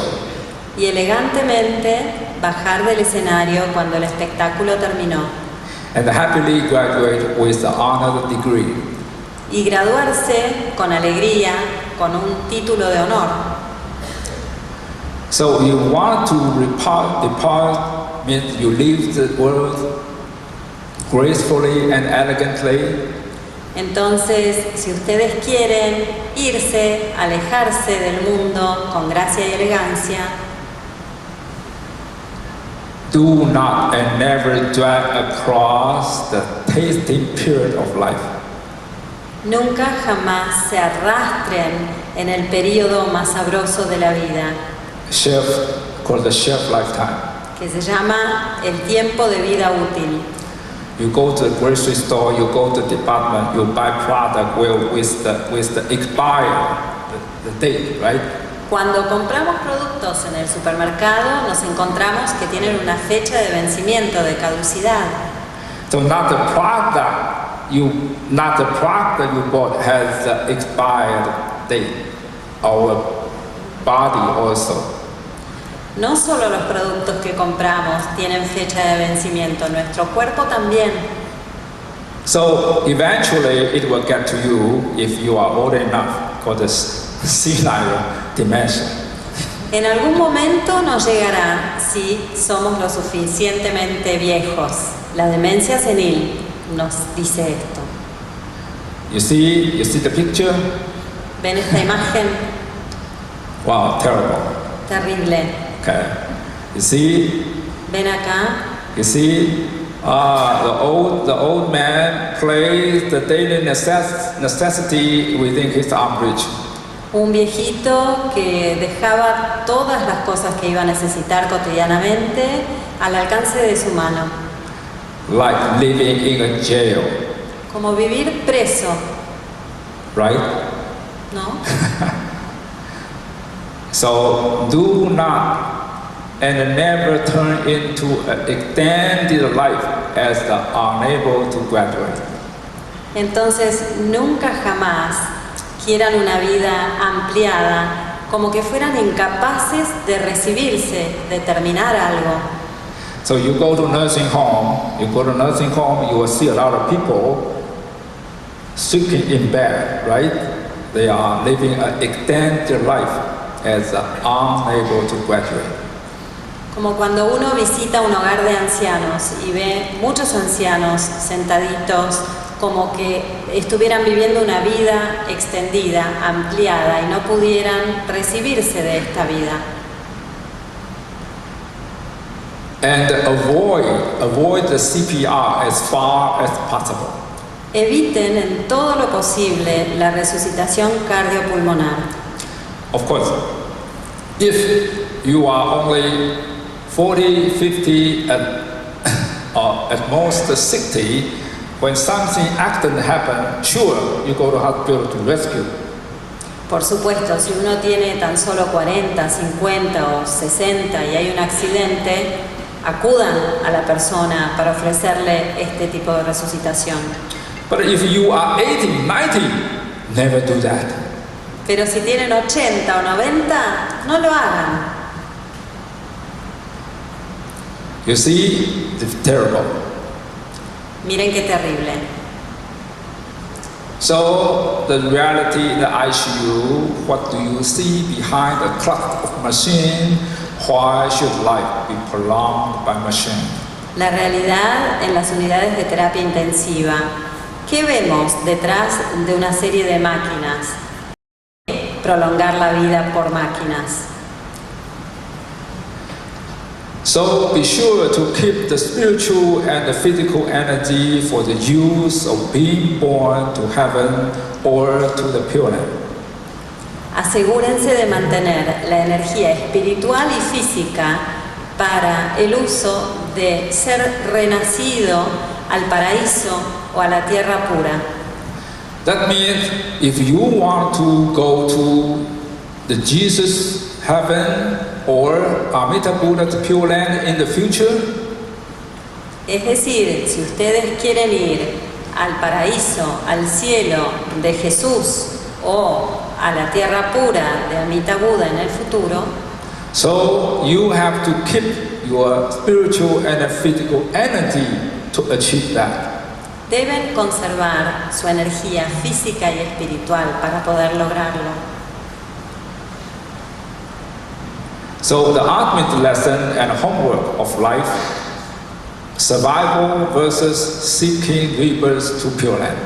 Y elegantemente bajar del escenario cuando el espectáculo terminó. And happily graduate with the honored degree. Y graduarse con alegría, con un título de honor. So you want to depart means you leave the world gracefully and elegantly. Entonces, si ustedes quieren irse, alejarse del mundo con gracia y elegancia, Do not and never drag across the tasting period of life. nunca jamás se arrastren en el periodo más sabroso de la vida. Chef called the shelf lifetime. que se llama el tiempo de vida útil. You go to the grocery store, you go to the department, you buy product with the expire, the date, right? Cuando compramos productos en el supermercado, nos encontramos que tienen una fecha de vencimiento, de caducidad. So not the product you bought has the expired date. Our body also. No solo los productos que compramos tienen fecha de vencimiento, nuestro cuerpo también. So eventually it will get to you if you are old enough for this senile dementia. En algún momento nos llegará si somos lo suficientemente viejos. La demencia senil nos dice esto. You see the picture? ¿Ven esta imagen? Wow, terrible. Terrible. Okay. You see? ¿Ven acá? You see? The old man plays the daily necessity within his arm reach. Un viejito que dejaba todas las cosas que iba a necesitar cotidianamente al alcance de su mano. Like living in a jail. Como vivir preso, Right? ¿no? So do not and never turn into an extended life as the unable to graduate. Entonces, nunca jamás quieran una vida ampliada, como que fueran incapaces de recibirse, de terminar algo. So you go to nursing home, you will see a lot of people sitting in bed, right? They are living an extended life as unable to graduate. Como cuando uno visita un hogar de ancianos y ve muchos ancianos sentaditos, como que estuvieran viviendo una vida extendida, ampliada, y no pudieran recibirse de esta vida. And avoid the CPR as far as possible. Eviten en todo lo posible la resucitación cardiopulmonar. Of course, if you are only 40, 50, or at most 60, when something accident happens, sure, you go to hospital to rescue. Por supuesto, si uno tiene tan solo 40, 50 o 60 y hay un accidente, acudan a la persona para ofrecerle este tipo de resucitación. But if you are 80, 90, never do that. Pero si tienen 80 o 90, no lo hagan. You see, it's terrible. Miren qué terrible. So, the reality in the ICU, what do you see behind the clock of machine? Why should life be prolonged by machine? La realidad en las unidades de terapia intensiva. ¿Qué vemos detrás de una serie de máquinas? Prolongar la vida por máquinas. So be sure to keep the spiritual and the physical energy for the use of being born to heaven or to the Pure Land. Asegúrense de mantener la energía espiritual y física para el uso de ser renacido al paraíso o a la tierra pura. That means if you want to go to the Jesus heaven or Amita Buddha's Pure Land in the future, Es decir, si ustedes quieren ir al paraíso, al cielo de Jesús o a la tierra pura de Amita Buda en el futuro, so you have to keep your spiritual and physical energy to achieve that. deben conservar su energía física y espiritual para poder lograrlo. So the ultimate lesson and homework of life, survival versus seeking rebirth to Pure Land.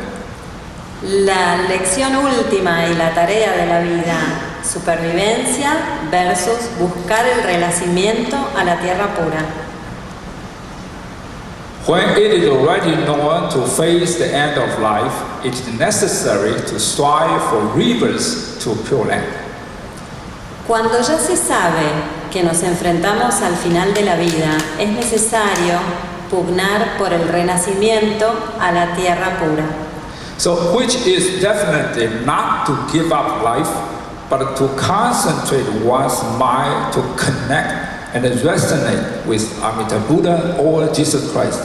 La lección última y la tarea de la vida, supervivencia versus buscar el renacimiento a la tierra pura. When it is already known to face the end of life, it is necessary to strive for rebirth to Pure Land. Cuando ya se sabe que que nos enfrentamos al final de la vida, es necesario pugnar por el renacimiento a la tierra pura. So, which is definitely not to give up life, but to concentrate one's mind to connect and resonate with Amida Buddha or Jesus Christ.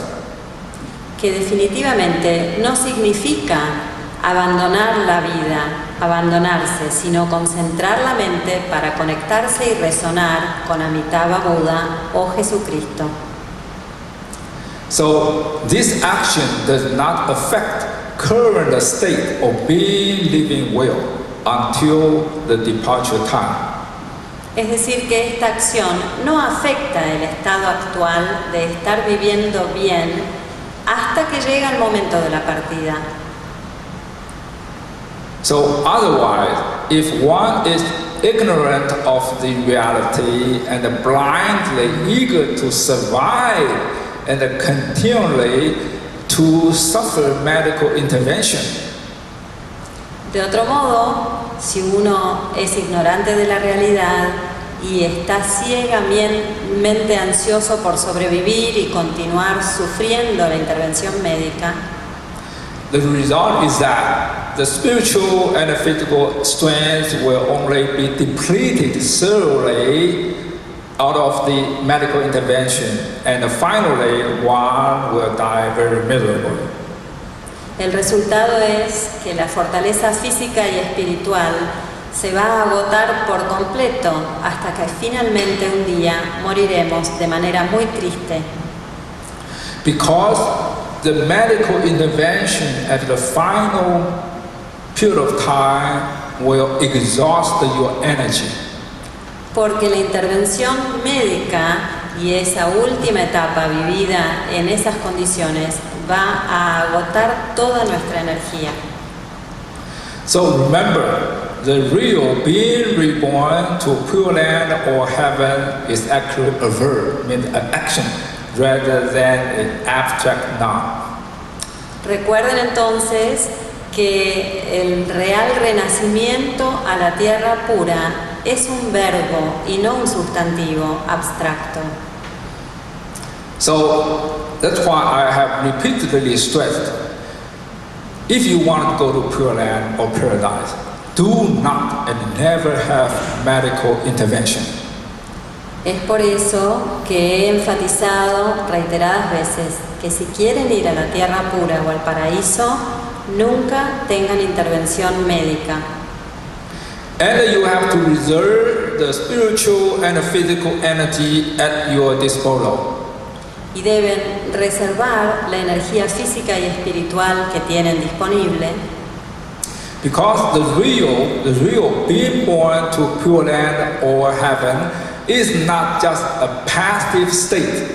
Que definitivamente no significa abandonar la vida, abandonarse, sino concentrar la mente para conectarse y resonar con Amitabha Buda o Jesucristo. So, this action does not affect current state of being living well until the departure time. Es decir, que esta acción no afecta el estado actual de estar viviendo bien hasta que llega el momento de la partida. So otherwise, if one is ignorant of the reality and blindly eager to survive and continually to suffer medical intervention, de otro modo, si uno es ignorante de la realidad y está ciegamente ansioso por sobrevivir y continuar sufriendo la intervención médica, the result is that the spiritual and physical strength will only be depleted thoroughly out of the medical intervention, and finally one will die very miserably. el resultado es que la fortaleza física y espiritual se va a agotar por completo hasta que finalmente un día moriremos de manera muy triste. Because the medical intervention at the final period of time will exhaust your energy. Porque la intervención médica y esa última etapa vivida en esas condiciones va a agotar toda nuestra energía. So remember, the real being reborn to Pure Land or heaven is actually a verb, means an action, rather than an abstract noun. Recuerden entonces que el real renacimiento a la tierra pura es un verbo y no un sustantivo abstracto. So that's why I have repeatedly stressed, if you want to go to Pure Land or Paradise, do not and never have medical intervention. Es por eso que he enfatizado reiteradas veces que si quieren ir a la tierra pura o al paraíso, nunca tengan intervención médica. And you have to reserve the spiritual and physical energy at your disposal. Y deben reservar la energía física y espiritual que tienen disponible. Because the real being born to Pure Land or heaven is not just a passive state.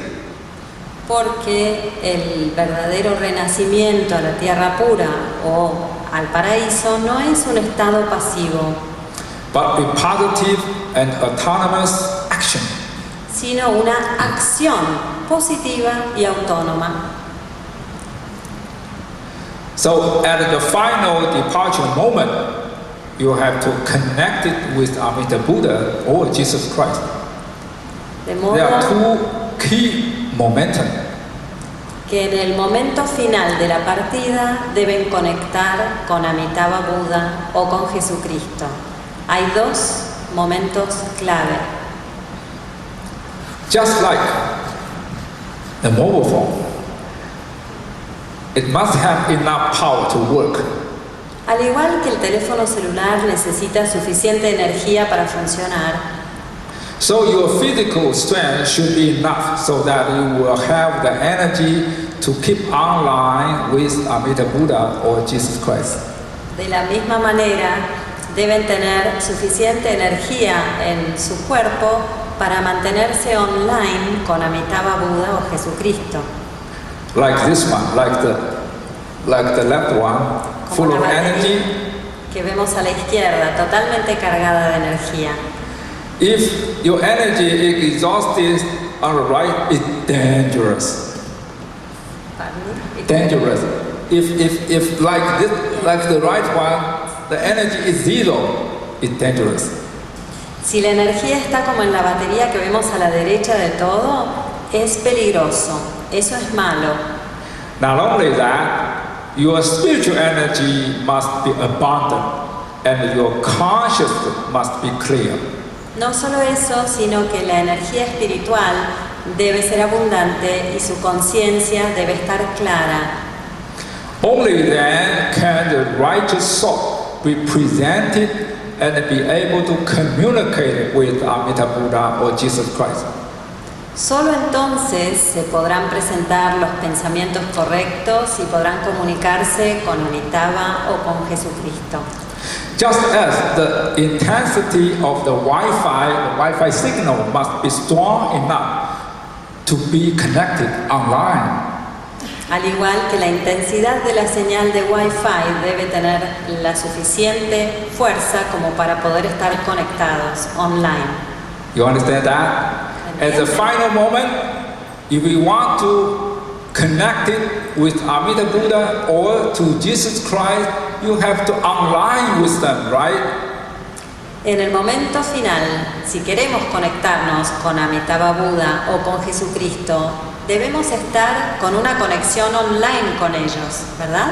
Porque el verdadero renacimiento a la tierra pura o al paraíso no es un estado pasivo, but a positive and autonomous action. sino una acción positiva y autónoma. So at the final departure moment, you have to connect it with Amida Buddha or Jesus Christ. De There are modo two key momentum. que en el momento final de la partida deben conectar con Amitabha Buda o con Jesucristo. Hay dos momentos clave. Just like the mobile phone, it must have enough power to work. Al igual que el teléfono celular necesita suficiente energía para funcionar, So your physical strength should be enough so that you will have the energy to keep online with Amida Buddha or Jesus Christ. de la misma manera deben tener suficiente energía en su cuerpo para mantenerse online con Amitabha Buda o Jesucristo. Like this one, like the left one, full Como of la batería energy. que vemos a la izquierda, totalmente cargada de energía. If your energy is exhausted on the right, it's dangerous. Dangerous. If like this, like the right one, the energy is zero, it's dangerous. Si la energía está como en la batería que vemos a la derecha de todo, es peligroso, eso es malo. Not only that, your spiritual energy must be abundant and your consciousness must be clear. No solo eso, sino que la energía espiritual debe ser abundante y su conciencia debe estar clara. Only then can the righteous soul be presented and be able to communicate with Amitabha Buddha or Jesus Christ. Solo entonces se podrán presentar los pensamientos correctos y podrán comunicarse con Amitabha o con Jesucristo. Just as the intensity of the Wi-Fi signal must be strong enough to be connected online. Al igual que la intensidad de la señal de Wi-Fi debe tener la suficiente fuerza como para poder estar conectados online. You understand that? At the final moment, if we want to connect it with Amitabha Buddha or to Jesus Christ, you have to online with them, right? En el momento final, si queremos conectarnos con Amitabha Buddha o con Jesucristo, debemos estar con una conexión online con ellos, ¿verdad?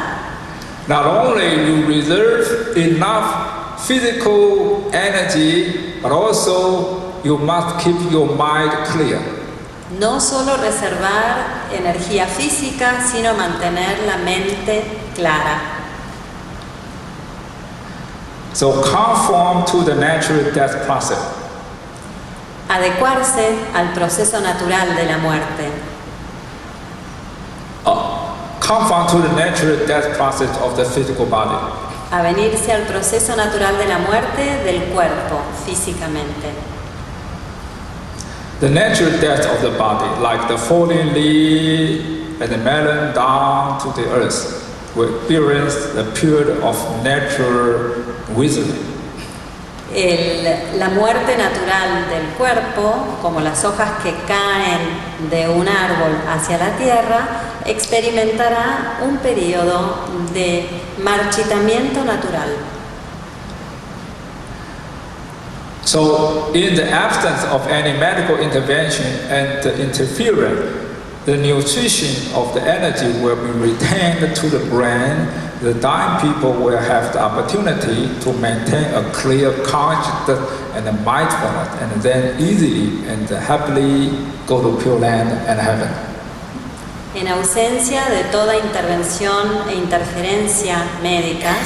Not only you reserve enough physical energy, but also you must keep your mind clear. No solo reservar energía física, sino mantener la mente clara. So conform to the natural death process. Adecuarse al proceso natural de la muerte. Conform to the natural death process of the physical body. Avenirse al proceso natural de la muerte del cuerpo, físicamente. The natural death of the body, like the falling leaf and the melon down to the earth, will experience the period of natural withering. La muerte natural del cuerpo, como las hojas que caen de un árbol hacia la tierra, experimentará un periodo de marchitamiento natural. So, in the absence of any medical intervention and interference, the nutrition of the energy will be retained to the brain. The dying people will have the opportunity to maintain a clear consciousness and a mindfulness, and then easily and happily go to Pure Land and heaven. En ausencia de toda intervención e interferencia médicas,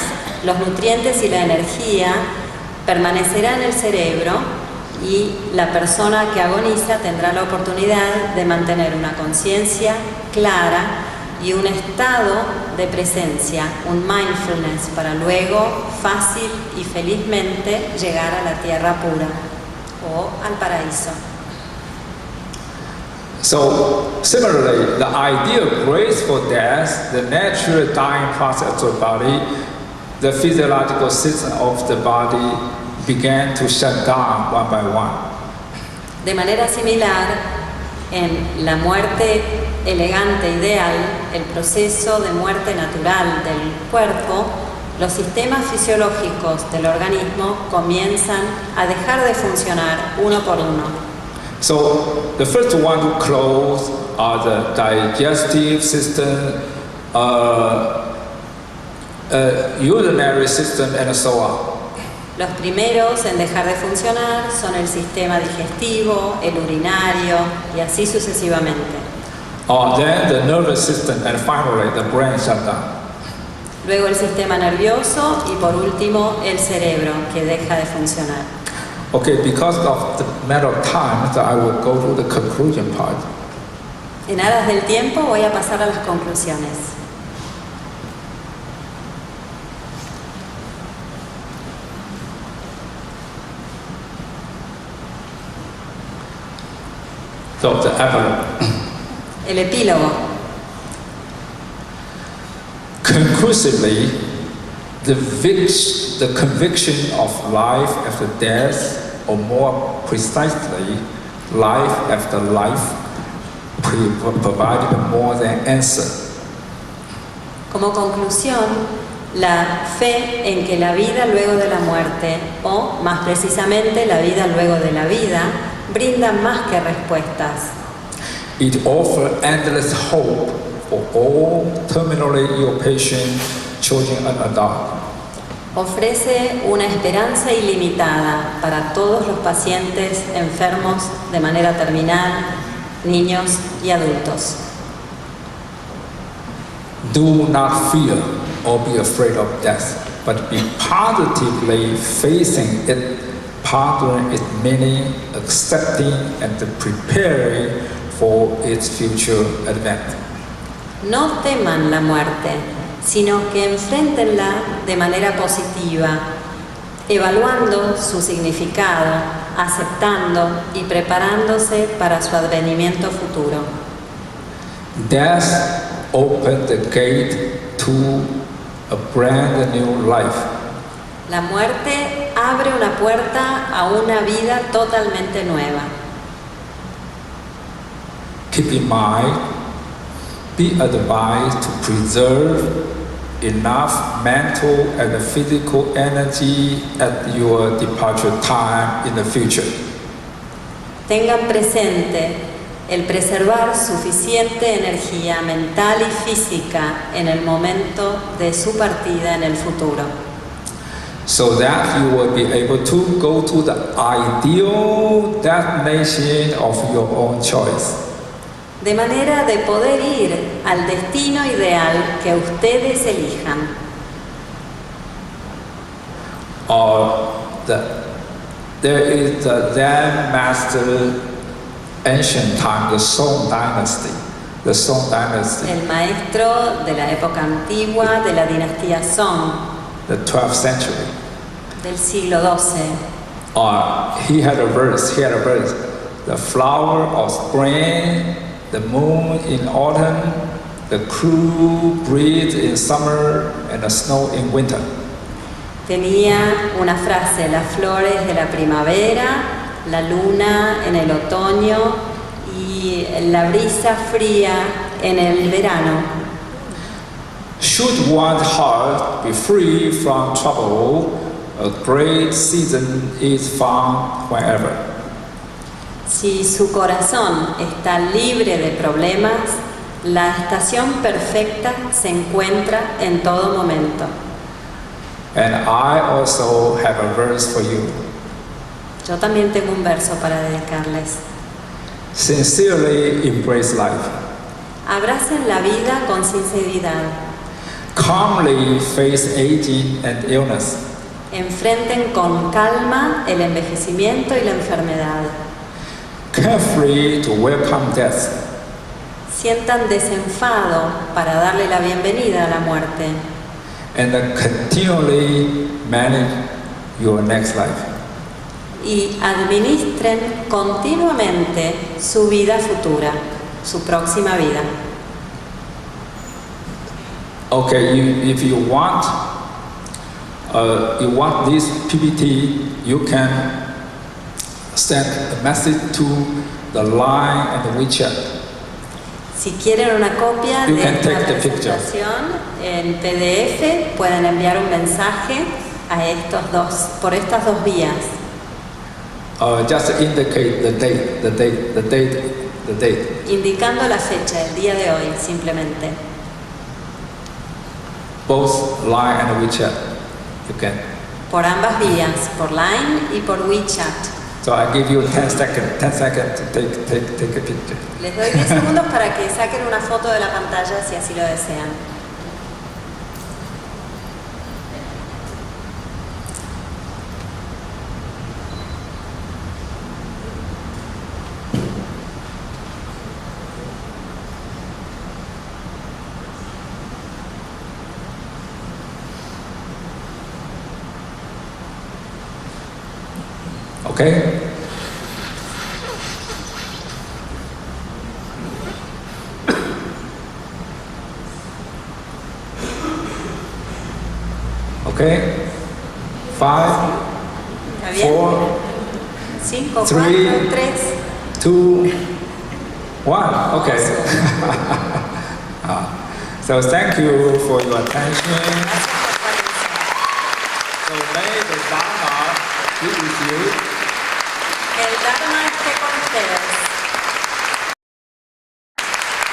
los nutrientes y la energía permanecerán en el cerebro y la persona que agoniza tendrá la oportunidad de mantener una conciencia clara y un estado de presencia, un mindfulness, para luego fácil y felizmente llegar a la tierra pura o al paraíso. So, similarly, the idea of graceful death, the natural dying process of the body, the physiological system of the body began to shut down one by one. De manera similar, en la muerte elegante ideal, el proceso de muerte natural del cuerpo, los sistemas fisiológicos del organismo comienzan a dejar de funcionar uno por uno. So the first one to close are the digestive system, urinary system, and so on. Los primeros en dejar de funcionar son el sistema digestivo, el urinario y así sucesivamente. Then the nervous system, and finally the brain shut down. Luego el sistema nervioso y por último el cerebro, que deja de funcionar. Okay, because of the matter of time, so I will go to the conclusion part. En aras del tiempo voy a pasar a las conclusiones. So the epilogue. El epílogo. Conclusively, the conviction of life after death, or more precisely, life after life, provided more than answer. Como conclusión, la fe en que la vida luego de la muerte, o más precisamente la vida luego de la vida, brinda más que respuestas. It offers endless hope for all terminally ill patients, children and adults. Ofrece una esperanza ilimitada para todos los pacientes enfermos de manera terminal, niños y adultos. Do not fear or be afraid of death, but be positively facing it, pondering its meaning, accepting and preparing for its future advent. No teman la muerte, sino que enfréntenla de manera positiva, evaluando su significado, aceptando y preparándose para su advenimiento futuro. Death opened the gate to a brand new life. La muerte abre una puerta a una vida totalmente nueva. Keep in mind, be advised to preserve enough mental and physical energy at your departure time in the future. Tengan presente el preservar suficiente energía mental y física en el momento de su partida en el futuro, so that you will be able to go to the ideal destination of your own choice. de manera de poder ir al destino ideal que ustedes elijan. There is the Zen master ancient time, the Song dynasty. The Song dynasty, El maestro de la época antigua de la dinastía Song the 12th century. del siglo XII. He had a verse. The flower of spring, the moon in autumn, the cool breeze in summer, and the snow in winter. Tenía una frase: las flores de la primavera, la luna en el otoño y la brisa fría en el verano. Should one's heart be free from trouble, a great season is found wherever. Si su corazón está libre de problemas, la estación perfecta se encuentra en todo momento. And I also have a verse for you. Yo también tengo un verso para dedicarles. Sincerely embrace life. Abracen la vida con sinceridad. Calmly face aging and illness. Enfrenten con calma el envejecimiento y la enfermedad. Carefree to welcome death. Sientan desenfado para darle la bienvenida a la muerte. And continually manage your next life. Y administren continuamente su vida futura, su próxima vida. Okay, if you want this PPT, you can send a message to the line and the WeChat. Si quieren una copia You de can esta take the picture. presentación en PDF, pueden enviar un mensaje por estas dos vías. Just indicate the date. Indicando la fecha, el día de hoy, simplemente. Both line and WeChat. You can. Por ambas vías, por Line y por WeChat. So I give you 10 seconds to take a picture. Les doy 10 segundos para que saquen una foto de la pantalla si así lo desean. Okay? Okay? 5, ¿Está bien? 4, 5, 4, 3, 3. 2, 1. Okay. So thank you for your attention. Gracias por Dharma be with you. Que el Dharma esté con ustedes.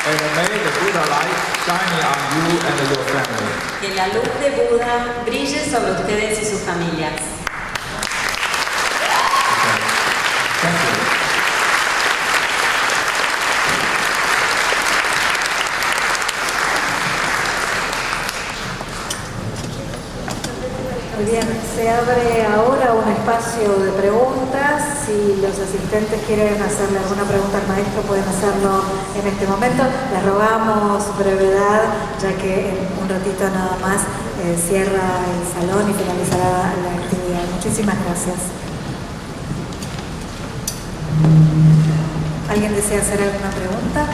And may the Buddha light shine on you and your family. Que la luz de Buda brille sobre ustedes y sus familias. Thank you. Muy bien, se abre ahora un espacio de preguntas. Si los asistentes quieren hacerle alguna pregunta al maestro, pueden hacerlo en este momento. Les rogamos brevedad, ya que en un ratito nada más cierra el salón y finalizará la actividad. Muchísimas gracias. ¿Alguien desea hacer alguna pregunta?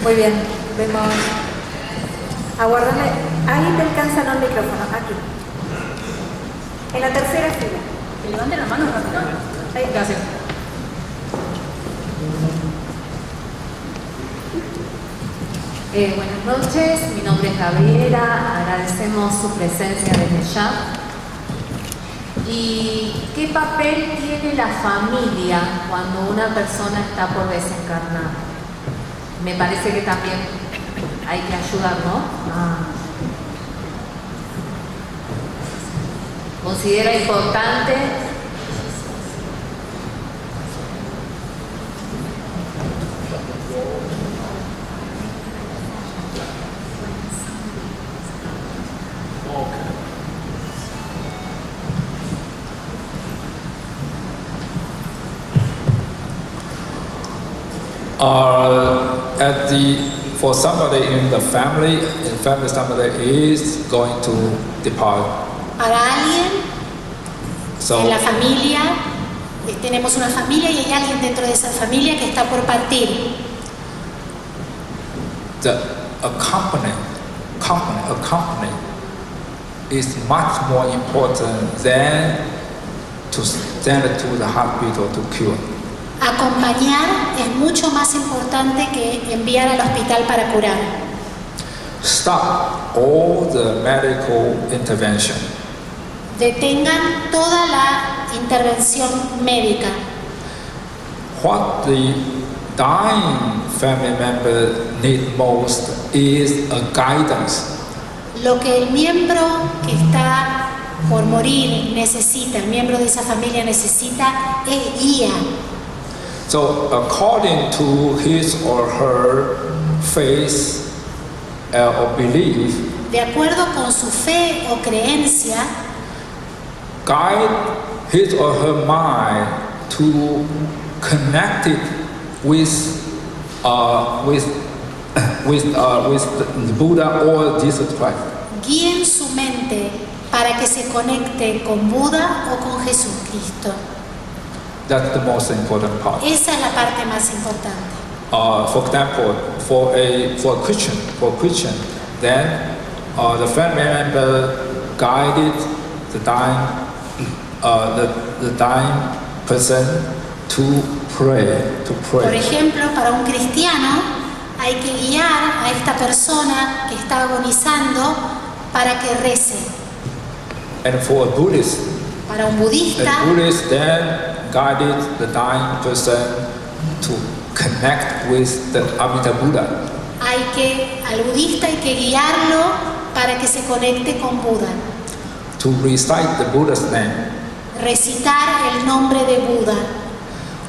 Muy bien, vemos. Aguárdame, ahí te alcanzan el micrófono, aquí. En la tercera fila. Que levanten la mano rápido. Ahí. Gracias. Buenas noches, mi nombre es Gabriela, agradecemos su presencia desde ya. ¿Y qué papel tiene la familia cuando una persona está por desencarnar? Me parece que también hay que ayudar, ¿no? ¿Considera importante? For somebody in the family, somebody is going to depart. Para alguien So, en la familia, tenemos una familia y hay alguien dentro de esa familia que está por partir. the accompany is much more important than to send to the hospital to cure. Acompañar es mucho más importante que enviar al hospital para curar. Stop all the medical intervention. Detengan toda la intervención médica. What the dying family member need most is a guidance. Lo que el miembro que está por morir necesita, el miembro de esa familia necesita, es guía. So according to his or her faith or belief, De acuerdo con su fe o creencia, guide his or her mind to connect it with the Buddha or Jesus Christ. guíen su mente para que se conecte con Buda o con Jesucristo. That's the most important part. Esa es la parte más importante. For example, for a Christian, then the family member guided the dying person to pray. Por ejemplo, para un cristiano hay que guiar a esta persona que está agonizando para que rece. And for a Buddhist, Para un budista, the Buddhist then guided the dying person to connect with the Amida Buddha. al budista hay que guiarlo para que se conecte con Buda. To recite the Buddha's name. Recitar el nombre de Buda.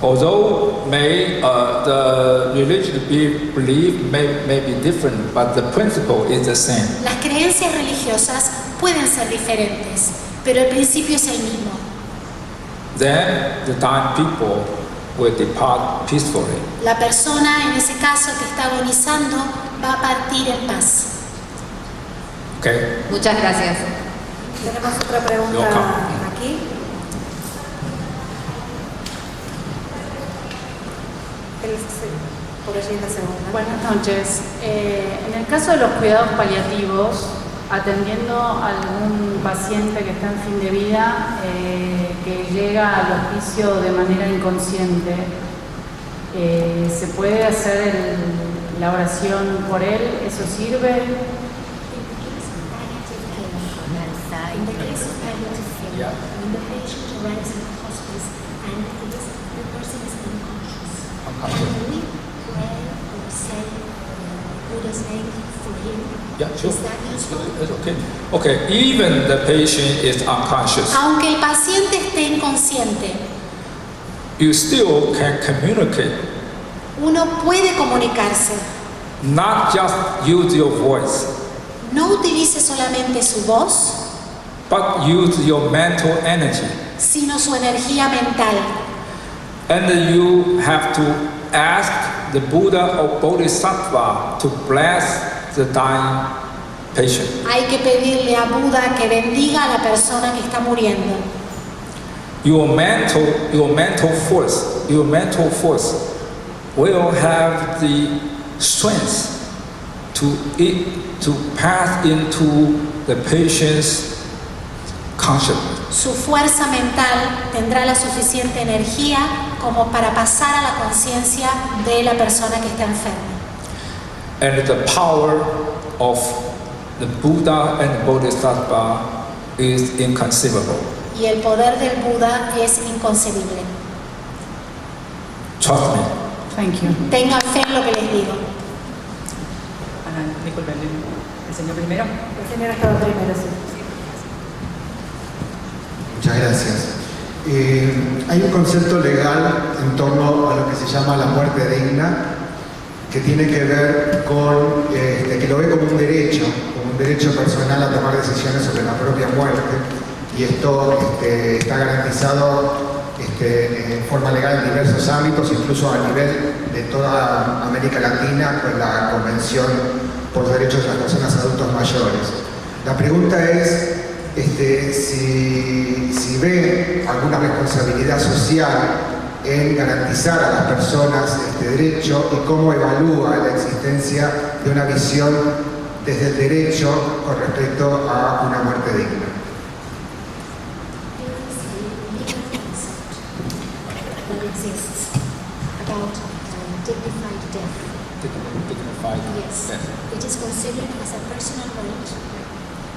Although the religious belief may be different, but the principle is the same. Las creencias religiosas pueden ser diferentes, pero el principio es el mismo. Then the dying people will depart peacefully. La persona, en ese caso, que está agonizando, va a partir en paz. Okay? Muchas gracias. Tenemos otra pregunta aquí. Por allí la segunda. Buenas noches. En el caso de los cuidados paliativos, atendiendo a algún paciente que está en fin de vida, que llega al hospicio de manera inconsciente, ¿se puede hacer la oración por él, ¿eso sirve? In the case of palliative care, Yeah. when the patient arrives in the hospice and the person is unconscious, can we pray or say Buddha's name for him? Yeah, sure. Is that useful? It's okay. Okay, even the patient is unconscious, Aunque el paciente esté inconsciente, you still can communicate. uno puede comunicarse. Not just use your voice, No utilice solamente su voz, but use your mental energy. sino su energía mental. And you have to ask the Buddha or Bodhisattva to bless the dying patient. Hay que pedirle a Buda que bendiga a la persona que está muriendo. Your mental force will have the strength to pass into the patient's consciousness. Su fuerza mental tendrá la suficiente energía como para pasar a la conciencia de la persona que está enferma. And the power of the Buddha and Bodhisattva is inconceivable. Y el poder del Buda es inconcebible. Trust me. Thank you. Tengan fe en lo que les digo. Disculpen, ¿el señor primero? El señor estaba primero, sí. Muchas gracias. Hay un concepto legal en torno a lo que se llama la muerte digna, que tiene que ver con, que lo ve como un derecho personal a tomar decisiones sobre la propia muerte, y esto está garantizado en forma legal en diversos ámbitos, incluso a nivel de toda América Latina, con la Convención por los Derechos de las Personas Adultos Mayores. La pregunta es si ve alguna responsabilidad social en garantizar a las personas este derecho y cómo evalúa la existencia de una visión desde el derecho con respecto a una muerte digna. That exists about dignified death. Dignified Yes, death. it is considered as a personal right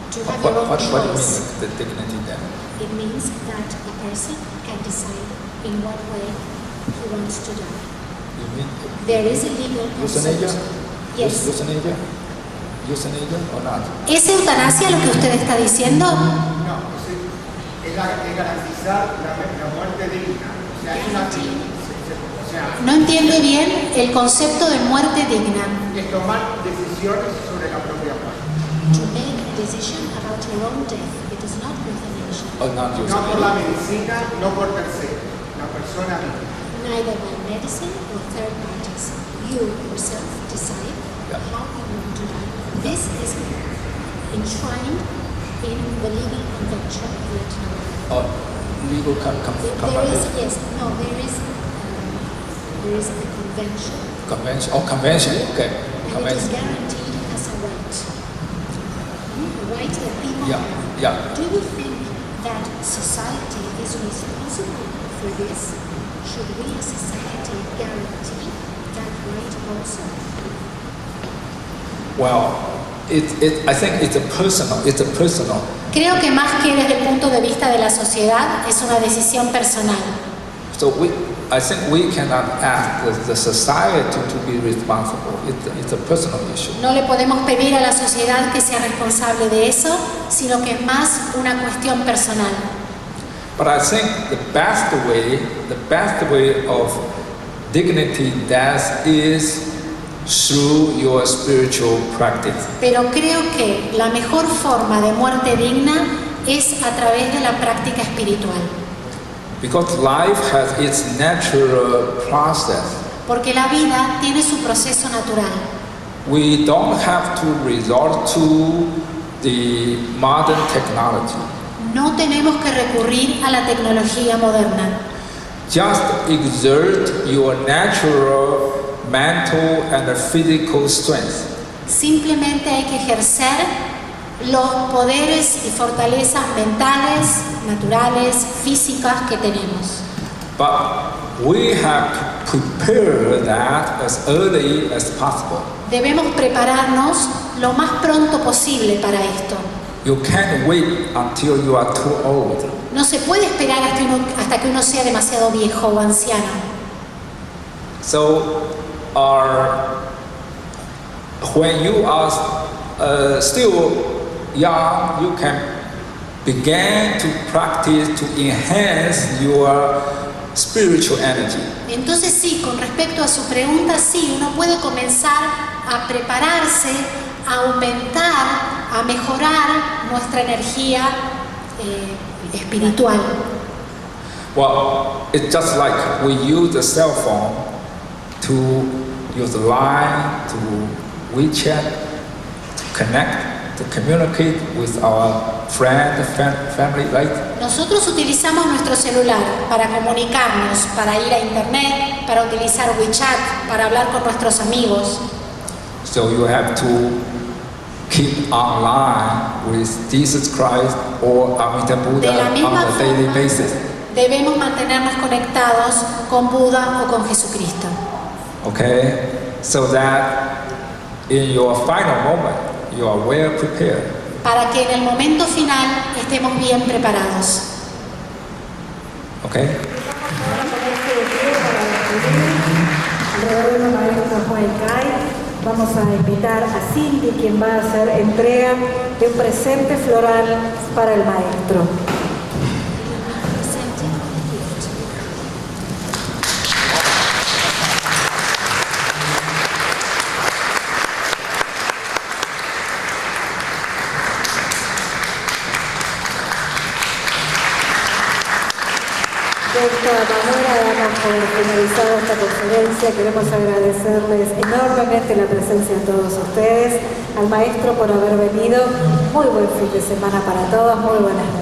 to have What your own do you mean choice. the dignity death? It means that a person can decide in what way he wants to die. You mean There is a legal euthanasia? concept. Yes. Euthanasia? Euthanasia or not? ¿Es eutanasia lo que usted está diciendo? No, es garantizar la muerte digna. O sea, No entiende bien el concepto de muerte digna. es tomar decisiones sobre la propia muerte. To make a decision about your own death, it is not euthanasia. Or not No por euthanasia? la medicina, no por terceros, la persona misma. Neither by medicine or third parties. You yourself decide Yeah. how you want to die. This is enshrined in the legal convention of Vietnam. Or legal There is, convention? yes, no, there is a convention, Convention? Oh, convention, okay. and it is Convention. guaranteed as a right. A right that people Yeah, have. yeah. Do you think that society is responsible for this? Should we as society guarantee that right also? Well, I think it's a personal. Creo que más que desde el punto de vista de la sociedad, es una decisión personal. So I think we cannot ask the society to be responsible. It's a personal issue. No le podemos pedir a la sociedad que sea responsable de eso, sino que es más una cuestión personal. But I think the best way of dignity death is through your spiritual practice. Pero creo que la mejor forma de muerte digna es a través de la práctica espiritual. Because life has its natural process. Porque la vida tiene su proceso natural. We don't have to resort to the modern technology. No tenemos que recurrir a la tecnología moderna. Just exert your natural mental and physical strength. Simplemente hay que ejercer los poderes y fortalezas mentales, naturales, físicas que tenemos. But we have prepare that as early as possible. Debemos prepararnos lo más pronto posible para esto. You can't wait until you are too old. No se puede esperar hasta que uno sea demasiado viejo o anciano. So, when you are still young, you can begin to practice to enhance your spiritual energy. Entonces sí, con respecto a su pregunta, sí, uno puede comenzar a prepararse, a aumentar, a mejorar nuestra energía espiritual. Well, it's just like we use the cell phone to use Line, to WeChat, to connect, to communicate with our friends, family, right? Nosotros utilizamos nuestro celular para comunicarnos, para ir a internet, para utilizar WeChat, para hablar con nuestros amigos. So you have to keep online with Jesus Christ or Amida Buddha on a daily basis. Debemos mantenernos conectados con Buda o con Jesucristo. Okay? So that in your final moment, you are well prepared. Para que en el momento final estemos bien preparados. Okay? Alrededor del maestro Huei Kai, vamos a invitar a Cindy, quien va a hacer entrega de un presente floral para el maestro. De esta manera damos por finalizada esta conferencia. Queremos agradecerles enormemente la presencia de todos ustedes, al maestro por haber venido. Muy buen fin de semana para todos, muy buenas noches.